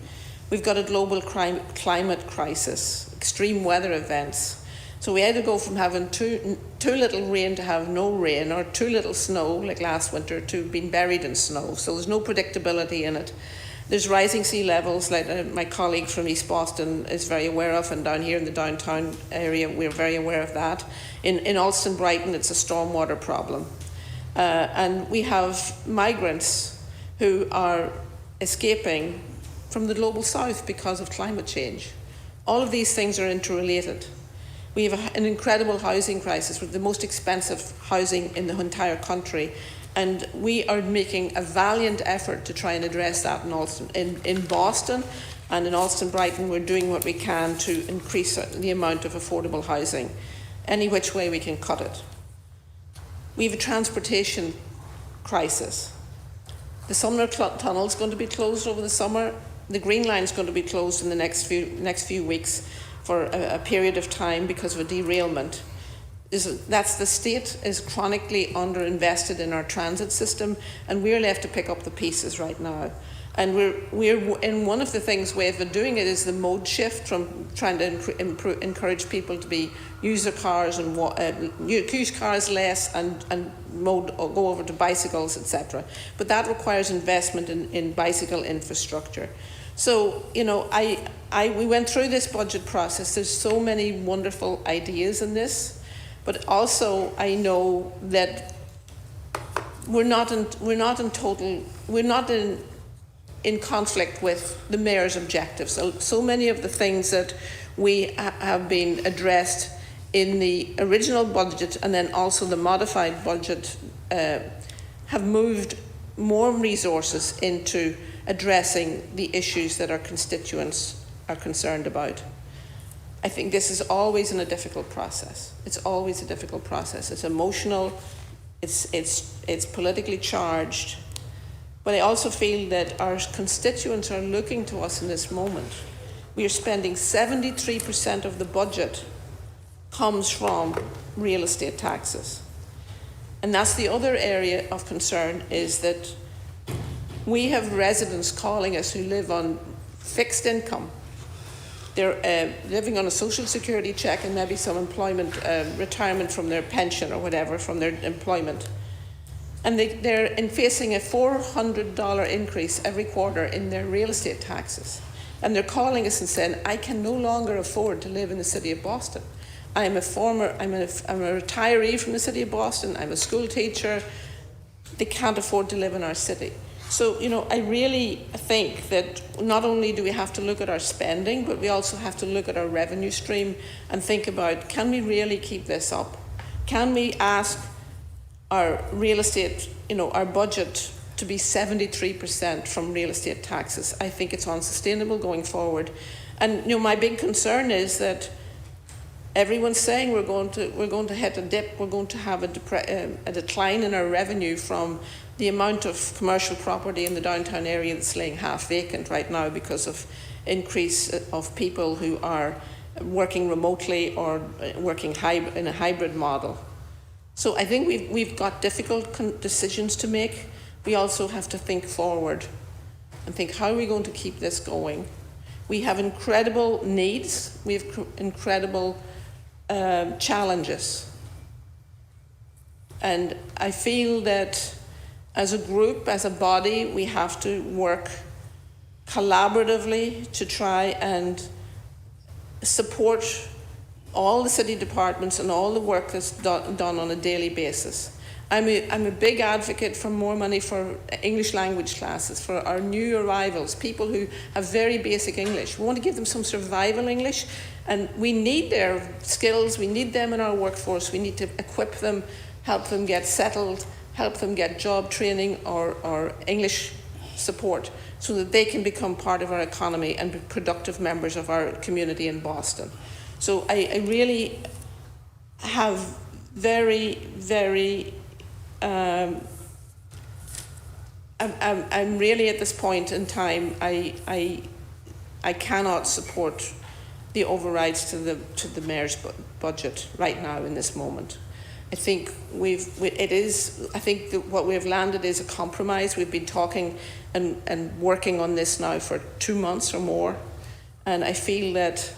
We've got a global climate crisis, extreme weather events. So we had to go from having too little rain to have no rain, or too little snow, like last winter, to being buried in snow. So there's no predictability in it. There's rising sea levels, like my colleague from East Boston is very aware of, and down here in the downtown area, we're very aware of that. In Alston-Brighton, it's a stormwater problem. And we have migrants who are escaping from the global south because of climate change. All of these things are interrelated. We have an incredible housing crisis with the most expensive housing in the entire country. And we are making a valiant effort to try and address that in Boston and in Alston-Brighton. We're doing what we can to increase the amount of affordable housing, any which way we can cut it. We have a transportation crisis. The Sumner Tunnel is going to be closed over the summer. The Green Line is going to be closed in the next few weeks for a period of time because of a derailment. That's the state is chronically underinvested in our transit system, and we're left to pick up the pieces right now. And we're in one of the things we've been doing it is the mode shift from trying to encourage people to use their cars and use cars less and mode or go over to bicycles, etc. But that requires investment in bicycle infrastructure. So, you know, we went through this budget process. There's so many wonderful ideas in this, but also I know that we're not in conflict with the mayor's objectives. So many of the things that we have been addressed in the original budget and then also the modified budget have moved more resources into addressing the issues that our constituents are concerned about. I think this is always a difficult process. It's always a difficult process. It's emotional, it's politically charged, but I also feel that our constituents are looking to us in this moment. We are spending 73% of the budget comes from real estate taxes. And that's the other area of concern, is that we have residents calling us who live on fixed income. They're living on a social security check and maybe some employment, retirement from their pension or whatever from their employment. And they're facing a $400 increase every quarter in their real estate taxes. And they're calling us and saying, I can no longer afford to live in the city of Boston. I'm a retiree from the city of Boston. I'm a school teacher. They can't afford to live in our city. So, you know, I really think that not only do we have to look at our spending, but we also have to look at our revenue stream and think about, can we really keep this up? Can we ask our real estate, you know, our budget to be 73% from real estate taxes? I think it's unsustainable going forward. And, you know, my big concern is that everyone's saying we're going to hit a dip, we're going to have a decline in our revenue from the amount of commercial property in the downtown area that's laying half vacant right now because of increase of people who are working remotely or working in a hybrid model. So I think we've got difficult decisions to make. We also have to think forward and think, how are we going to keep this going? We have incredible needs. We have incredible challenges. And I feel that as a group, as a body, we have to work collaboratively to try and support all the city departments and all the work that's done on a daily basis. I'm a big advocate for more money for English language classes, for our new arrivals, people who have very basic English. We want to give them some survival English, and we need their skills, we need them in our workforce, we need to equip them, help them get settled, help them get job training or English support so that they can become part of our economy and be productive members of our community in Boston. So I really have I'm really at this point in time, I cannot support the overrides to the mayor's budget right now in this moment. I think I think that what we've landed is a compromise. We've been talking and working on this now for 2 months or more, and I feel that,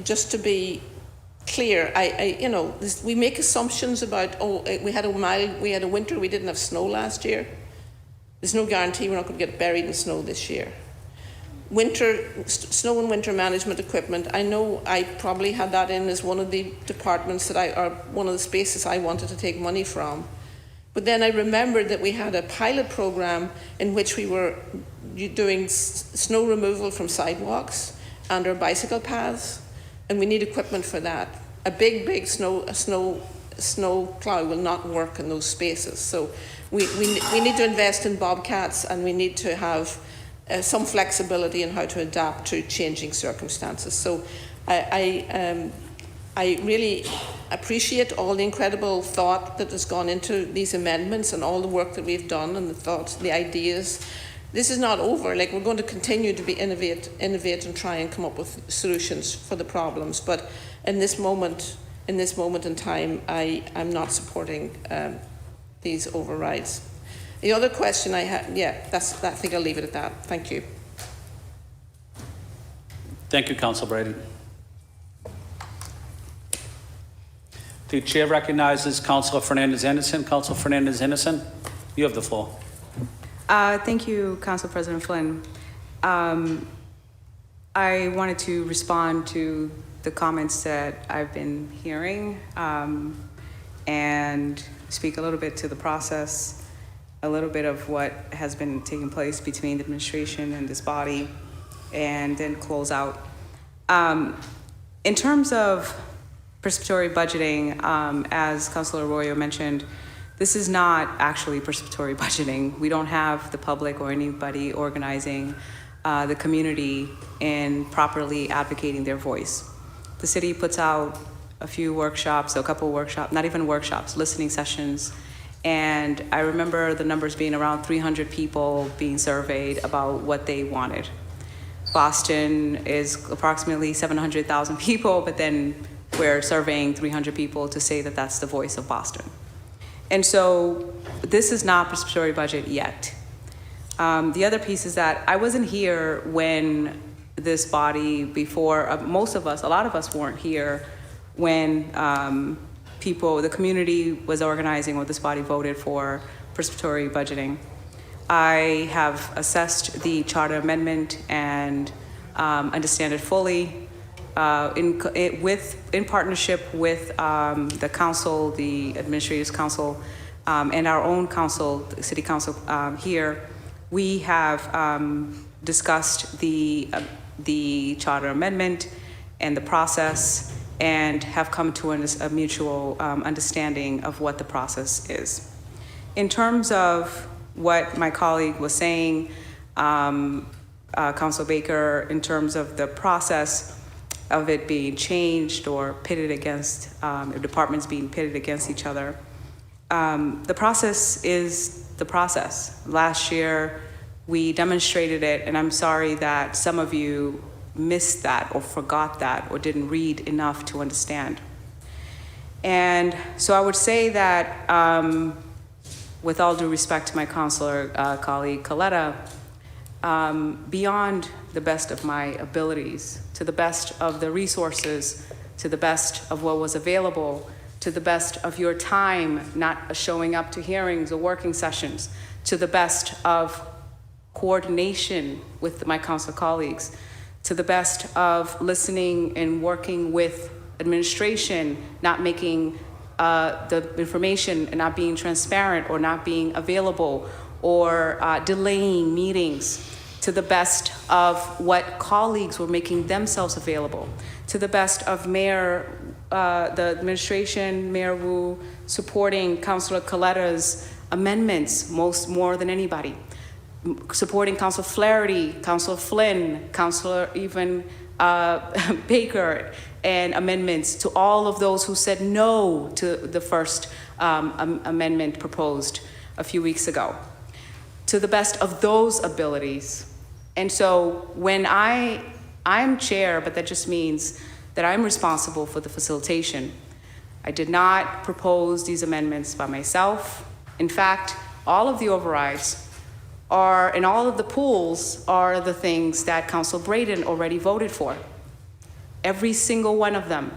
just to be clear, we make assumptions about, we had a winter, we didn't have snow last year. There's no guarantee we're not going to get buried in snow this year. Snow and winter management equipment, I know I probably had that in as one of the departments one of the spaces I wanted to take money from. But then I remembered that we had a pilot program in which we were doing snow removal from sidewalks and our bicycle paths, and we need equipment for that. A big snow plow will not work in those spaces. So we need to invest in bobcats, and we need to have some flexibility in how to adapt to changing circumstances. So I really appreciate all the incredible thought that has gone into these amendments and all the work that we've done and the thoughts, the ideas. This is not over. We're going to continue to innovate and try and come up with solutions for the problems. But in this moment in time, I'm not supporting these overrides. The other question I had, I think I'll leave it at that. Thank you. Thank you, Council Brayden. The chair recognizes Councilor Fernandez-Anderson. Councilor Fernandez-Anderson, you have the floor. Thank you, Council President Flynn. I wanted to respond to the comments that I've been hearing and speak a little bit to the process, a little bit of what has been taking place between the administration and this body, and then close out. In terms of participatory budgeting, as Councilor Arroyo mentioned, this is not actually participatory budgeting. We don't have the public or anybody organizing the community in properly advocating their voice. The city puts out a few workshops, a couple workshops, not even workshops, listening sessions. And I remember the numbers being around 300 people being surveyed about what they wanted. Boston is approximately 700,000 people, but then we're surveying 300 people to say that that's the voice of Boston. And so this is not participatory budget yet. The other piece is that I wasn't here when this body before, most of us, a lot of us weren't here when the community was organizing or this body voted for participatory budgeting. I have assessed the charter amendment and understand it fully in partnership with the council, the administrative council, and our own council, the city council here. We have discussed the charter amendment and the process and have come to a mutual understanding of what the process is. In terms of what my colleague was saying, Council Baker, in terms of the process of it being changed or pitted against, departments being pitted against each other, the process is the process. Last year, we demonstrated it, and I'm sorry that some of you missed that or forgot that or didn't read enough to understand. And so I would say that, with all due respect to my councilor colleague Coletta, beyond the best of my abilities, to the best of the resources, to the best of what was available, to the best of your time not showing up to hearings or working sessions, to the best of coordination with my council colleagues, to the best of listening and working with administration, not making the information and not being transparent or not being available or delaying meetings, to the best of what colleagues were making themselves available, to the best of Mayor, the administration, Mayor Wu, supporting Councilor Coletta's amendments more than anybody, supporting Councilor Flaherty, Councilor Flynn, Councilor even Baker, and amendments to all of those who said no to the first amendment proposed a few weeks ago, to the best of those abilities. And so when I'm chair, but that just means that I'm responsible for the facilitation. I did not propose these amendments by myself. In fact, all of the overrides and all of the pools are the things that Council Brayden already voted for. Every single one of them.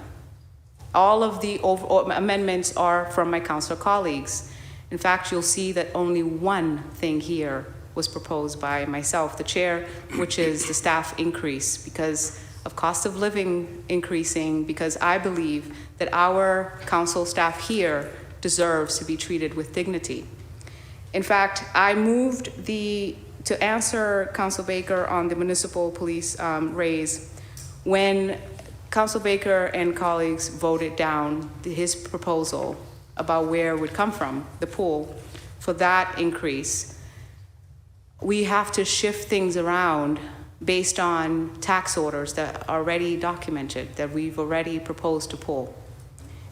All of the amendments are from my council colleagues. In fact, you'll see that only one thing here was proposed by myself, the chair, which is the staff increase because of cost of living increasing, because I believe that our council staff here deserves to be treated with dignity. In fact, I moved to answer Council Baker on the municipal police raise. When Council Baker and colleagues voted down his proposal about where it would come from, the pool, for that increase, we have to shift things around based on tax orders that are already documented, that we've already proposed to pull.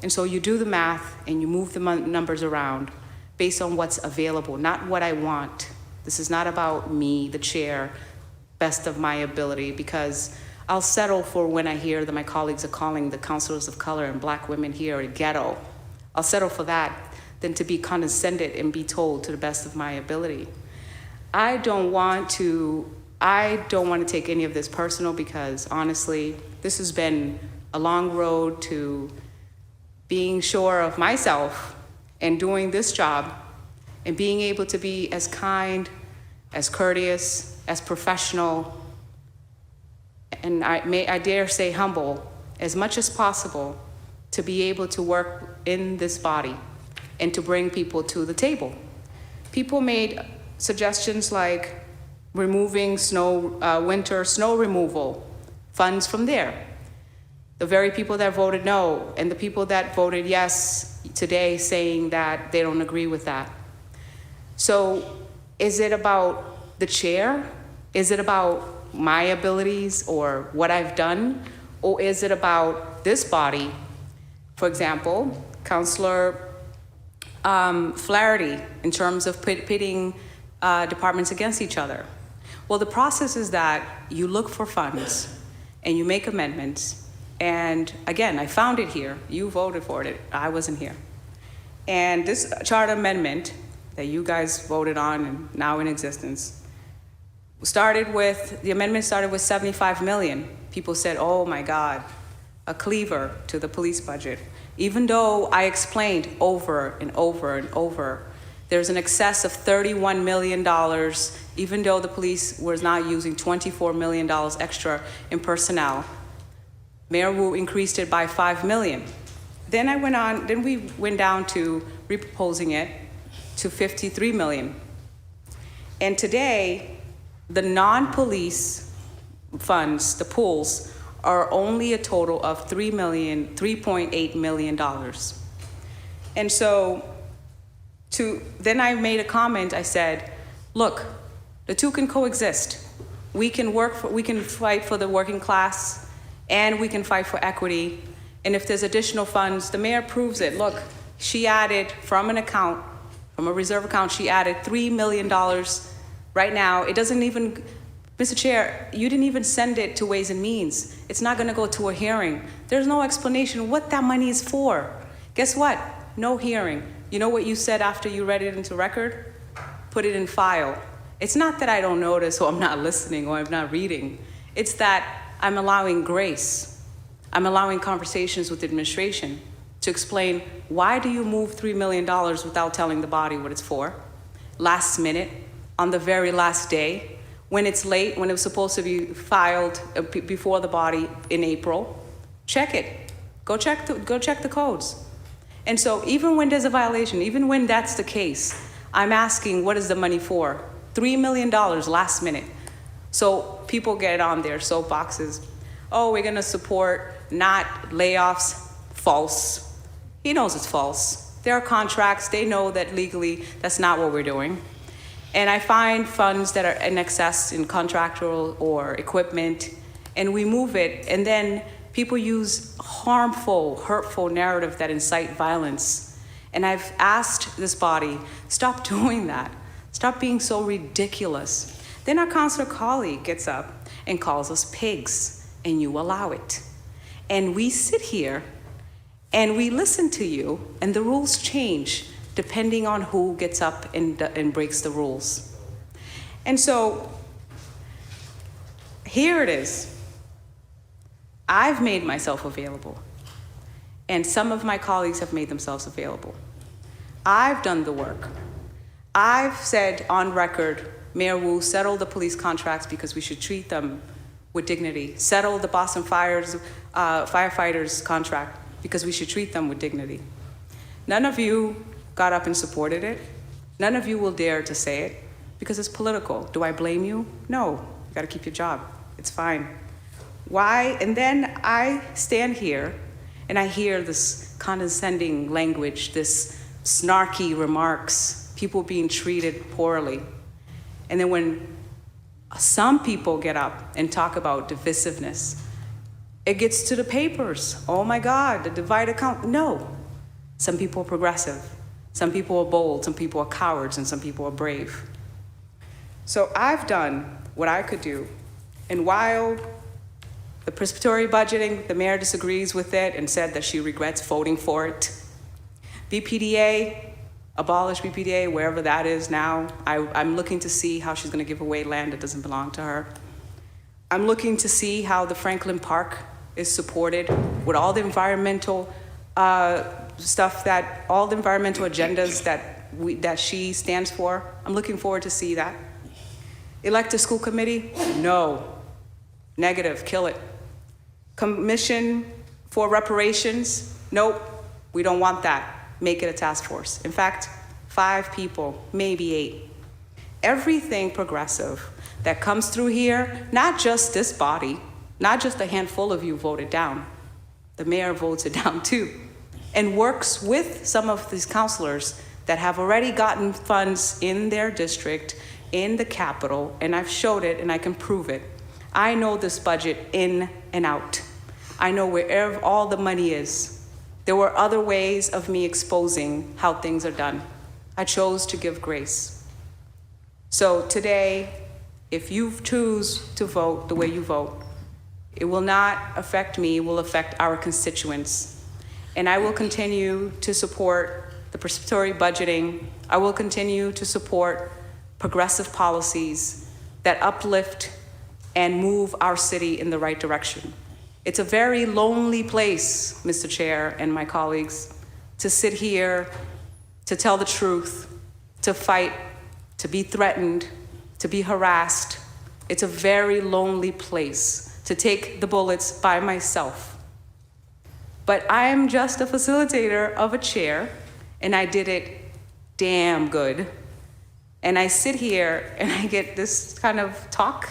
And so you do the math and you move the numbers around based on what's available, not what I want. This is not about me, the chair, best of my ability, because I'll settle for when I hear that my colleagues are calling the councilors of color and black women here a ghetto. I'll settle for that. than to be condescended and be told to the best of my ability. I don't want to take any of this personal because honestly, this has been a long road to being sure of myself and doing this job and being able to be as kind, as courteous, as professional, and I dare say humble as much as possible to be able to work in this body and to bring people to the table. People made suggestions like removing winter snow removal funds from there. The very people that voted no and the people that voted yes today saying that they don't agree with that. So is it about the chair? Is it about my abilities or what I've done? Or is it about this body? For example, Councillor Flaherty, in terms of pitting departments against each other. Well, the process is that you look for funds and you make amendments. And again, I found it here. You voted for it. I wasn't here. And this charter amendment that you guys voted on and now in existence the amendment started with 75 million. People said, oh my God, a cleaver to the police budget. Even though I explained over and over and over, there's an excess of $31 million, even though the police was not using $24 million extra in personnel. Mayor Wu increased it by $5 million. Then we went down to reproposing it to $53 million. And today, the non-police funds, the pools, are only a total of $3.8 million. And so, then I made a comment, I said, look, the two can coexist. We can fight for the working class, and we can fight for equity. And if there's additional funds, the mayor proves it. Look, she added from a reserve account, she added $3 million. Right now, it doesn't even, Mr. Chair, you didn't even send it to Ways and Means. It's not gonna go to a hearing. There's no explanation what that money is for. Guess what? No hearing. You know what you said after you read it into record? Put it in file. It's not that I don't notice or I'm not listening or I'm not reading. It's that I'm allowing grace. I'm allowing conversations with the administration to explain why do you move $3 million without telling the body what it's for? Last minute, on the very last day, when it's late, when it was supposed to be filed before the body in April, check it. Go check the codes. And so even when there's a violation, even when that's the case, I'm asking what is the money for? $3 million last minute. So people get on their soapboxes. Oh, we're gonna support not layoffs, false. He knows it's false. There are contracts, they know that legally that's not what we're doing. And I find funds that are in excess in contractual or equipment, and we move it, and then people use harmful, hurtful narrative that incite violence. And I've asked this body, stop doing that. Stop being so ridiculous. Then our councilor colleague gets up and calls us pigs, and you allow it. And we sit here and we listen to you, and the rules change depending on who gets up and breaks the rules. And so here it is. I've made myself available, and some of my colleagues have made themselves available. I've done the work. I've said on record, Mayor Wu, settle the police contracts because we should treat them with dignity. Settle the Boston firefighters contract because we should treat them with dignity. None of you got up and supported it. None of you will dare to say it because it's political. Do I blame you? No, you gotta keep your job. It's fine. Why? And then I stand here and I hear this condescending language, this snarky remarks, people being treated poorly. And then when some people get up and talk about divisiveness, it gets to the papers. Oh my God, the divided count. No, some people are progressive. Some people are bold, some people are cowards, and some people are brave. So I've done what I could do. And while the participatory budgeting, the mayor disagrees with it and said that she regrets voting for it. BPDA, abolish BPDA, wherever that is now. I'm looking to see how she's gonna give away land that doesn't belong to her. I'm looking to see how the Franklin Park is supported with all the environmental stuff all the environmental agendas that she stands for. I'm looking forward to see that. Elect a school committee? No. Negative, kill it. Commission for reparations? Nope, we don't want that. Make it a task force. In fact, 5 people, maybe 8. Everything progressive that comes through here, not just this body, not just a handful of you voted down, the mayor votes it down too, and works with some of these counselors that have already gotten funds in their district, in the capital, and I've showed it and I can prove it. I know this budget in and out. I know where all the money is. There were other ways of me exposing how things are done. I chose to give grace. So today, if you choose to vote the way you vote, it will not affect me, it will affect our constituents. And I will continue to support the participatory budgeting. I will continue to support progressive policies that uplift and move our city in the right direction. It's a very lonely place, Mr. Chair and my colleagues, to sit here, to tell the truth, to fight, to be threatened, to be harassed. It's a very lonely place to take the bullets by myself. But I'm just a facilitator of a chair, and I did it damn good. And I sit here and I get this kind of talk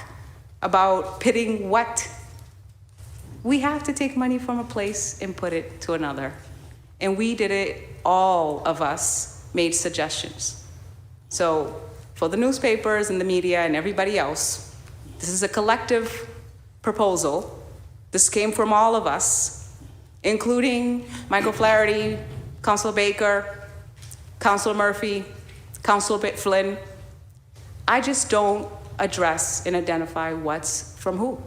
about pitting what? We have to take money from a place and put it to another. And we did it, all of us made suggestions. So for the newspapers and the media and everybody else, this is a collective proposal. This came from all of us, including Michael Flaherty, Councilor Baker, Councilor Murphy, Councilor Flynn. I just don't address and identify what's from who,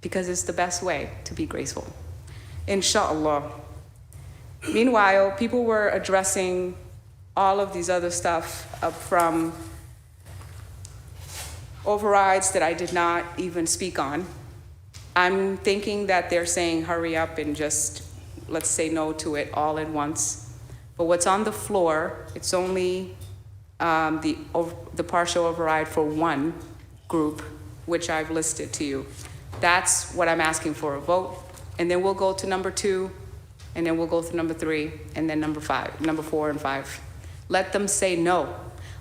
because it's the best way to be graceful. Inshallah. Meanwhile, people were addressing all of these other stuff from overrides that I did not even speak on. I'm thinking that they're saying hurry up and just let's say no to it all at once. But what's on the floor, it's only the partial override for one group, which I've listed to you. That's what I'm asking for, a vote. And then we'll go to number 2, and then we'll go to number 3, and then number 4 and 5. Let them say no.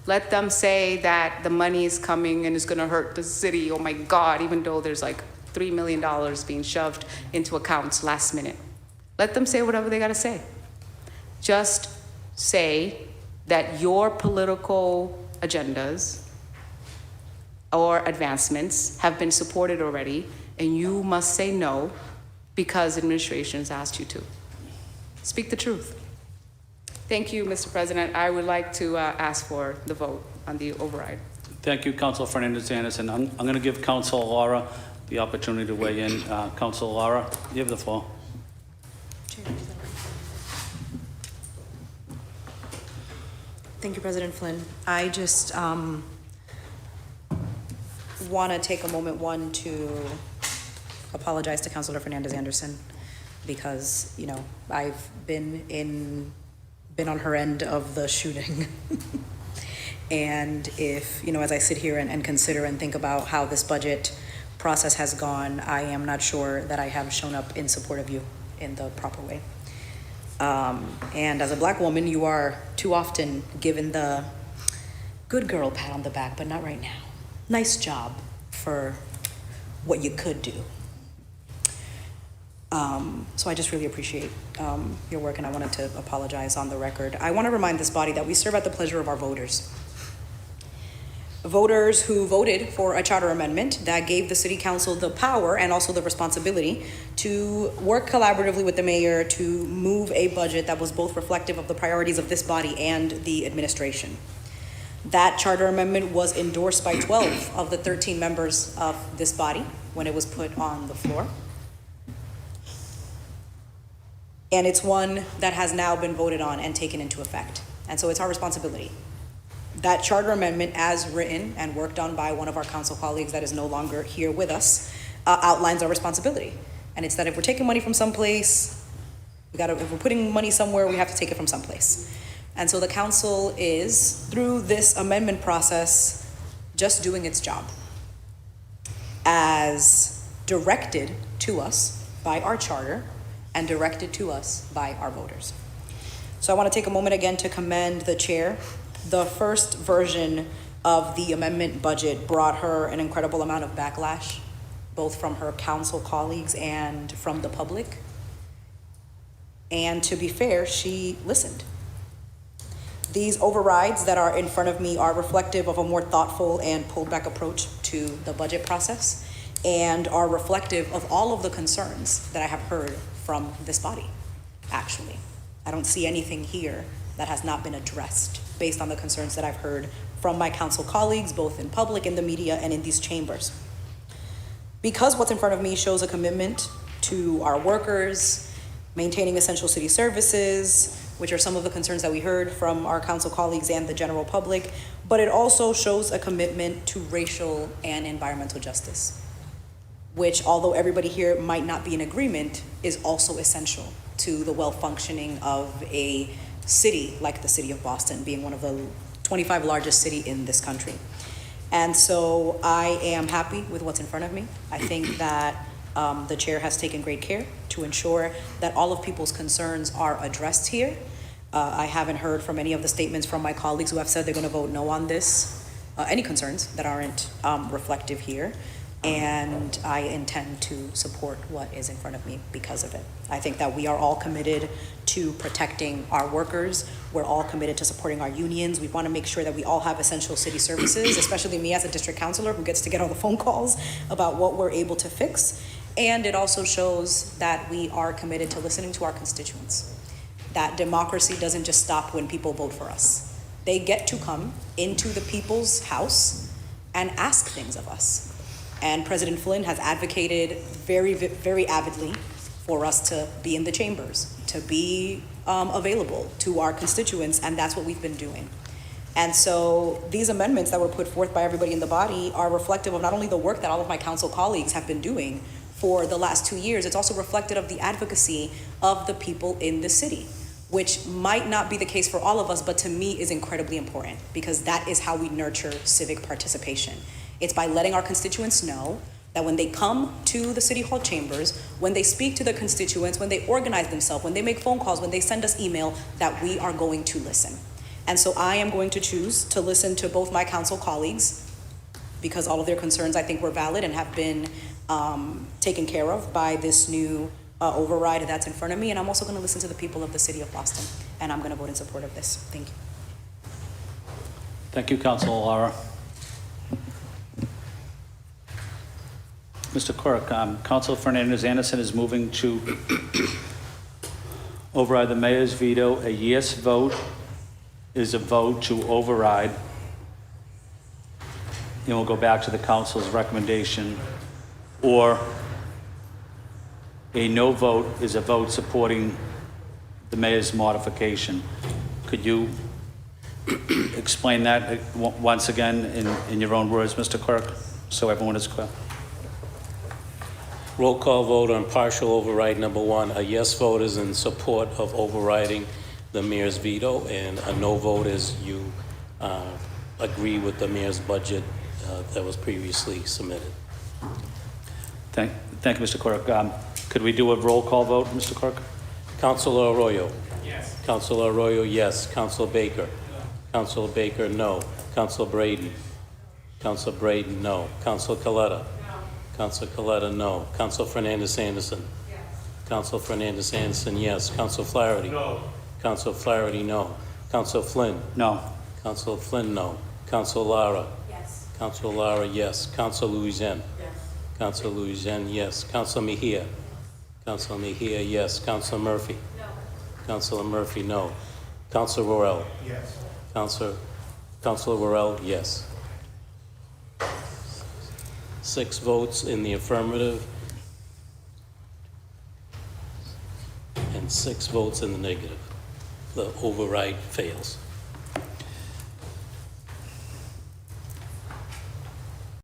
Let them say that the money is coming and it's gonna hurt the city, oh my God, even though there's like $3 million being shoved into accounts last minute. Let them say whatever they gotta say. Just say that your political agendas or advancements have been supported already, and you must say no because administration has asked you to. Speak the truth. Thank you, Mr. President. I would like to ask for the vote on the override. Thank you, Councilor Fernandez-Anderson. I'm going to give Councilor Laura the opportunity to weigh in. Councilor Laura, you have the floor. Thank you, President Flynn. I just want to take a moment, to apologize to Councilor Fernandez-Anderson because, you know, I've been on her end of the shooting. And if, you know, as I sit here and consider and think about how this budget process has gone, I am not sure that I have shown up in support of you in the proper way. And as a Black woman, you are too often given the good girl pat on the back, but not right now. Nice job for what you could do. So I just really appreciate your work, and I wanted to apologize on the record. I want to remind this body that we serve at the pleasure of our voters. Voters who voted for a charter amendment that gave the city council the power and also the responsibility to work collaboratively with the mayor to move a budget that was both reflective of the priorities of this body and the administration. That charter amendment was endorsed by 12 of the 13 members of this body when it was put on the floor. And it's one that has now been voted on and taken into effect. And so it's our responsibility. That charter amendment, as written and worked on by one of our council colleagues that is no longer here with us, outlines our responsibility. And it's that if we're taking money from someplace, if we're putting money somewhere, we have to take it from someplace. And so the council is, through this amendment process, just doing its job as directed to us by our charter and directed to us by our voters. So I want to take a moment again to commend the chair. The first version of the amendment budget brought her an incredible amount of backlash, both from her council colleagues and from the public. And to be fair, she listened. These overrides that are in front of me are reflective of a more thoughtful and pulled back approach to the budget process, and are reflective of all of the concerns that I have heard from this body, actually. I don't see anything here that has not been addressed based on the concerns that I've heard from my council colleagues, both in public, in the media, and in these chambers. Because what's in front of me shows a commitment to our workers, maintaining essential city services, which are some of the concerns that we heard from our council colleagues and the general public, but it also shows a commitment to racial and environmental justice, which, although everybody here might not be in agreement, is also essential to the well-functioning of a city like the city of Boston, being one of the 25 largest cities in this country. And so I am happy with what's in front of me. I think that the chair has taken great care to ensure that all of people's concerns are addressed here. I haven't heard from any of the statements from my colleagues who have said they're going to vote no on this, any concerns that aren't reflective here. And I intend to support what is in front of me because of it. I think that we are all committed to protecting our workers. We're all committed to supporting our unions. We want to make sure that we all have essential city services, especially me as a district councilor who gets to get all the phone calls about what we're able to fix. And it also shows that we are committed to listening to our constituents, that democracy doesn't just stop when people vote for us. They get to come into the people's house and ask things of us. And President Flynn has advocated very, very avidly for us to be in the chambers, to be available to our constituents, and that's what we've been doing. And so these amendments that were put forth by everybody in the body are reflective of not only the work that all of my council colleagues have been doing for the last 2 years, it's also reflective of the advocacy of the people in the city, which might not be the case for all of us, but to me is incredibly important, because that is how we nurture civic participation. It's by letting our constituents know that when they come to the City Hall chambers, when they speak to their constituents, when they organize themselves, when they make phone calls, when they send us email, that we are going to listen. And so I am going to choose to listen to both my council colleagues, because all of their concerns I think were valid and have been taken care of by this new override that's in front of me. And I'm also going to listen to the people of the city of Boston, and I'm going to vote in support of this. Thank you. Thank you, Councilor Lara. Mr. Clerk, Councilor Fernandez Anderson is moving to override the mayor's veto. A yes vote is a vote to override. And we'll go back to the council's recommendation. Or a no vote is a vote supporting the mayor's modification. Could you explain that once again in your own words, Mr. Clerk, so everyone is clear? Roll call vote on partial override number 1. A yes vote is in support of overriding the mayor's veto, and a no vote is you agree with the mayor's budget that was previously submitted. Thank you, Mr. Clerk. Could we do a roll call vote, Mr. Clerk? Councilor Arroyo. Yes. Councilor Arroyo, yes. Councilor Baker. No. Councilor Baker, no. Councilor Braden. Councilor Braden, no. Councilor Coletta. Councilor Coletta, no. Councilor Fernandez Anderson. Yes. Councilor Fernandez Anderson, yes. Councilor Flaherty. No. Councilor Flaherty, no. Councilor Flynn. No. Councilor Flynn, no. Councilor Lara. Yes. Councilor Lara, yes. Councilor Louisiane. Yes. Councilor Louisiane, yes. Councilor Mejia. Councilor Mejia, yes. Councilor Murphy. No. Councilor Murphy, no. Councilor Worrell. Yes. Councilor Worrell, yes. 6 votes in the affirmative and 6 votes in the negative. The override fails.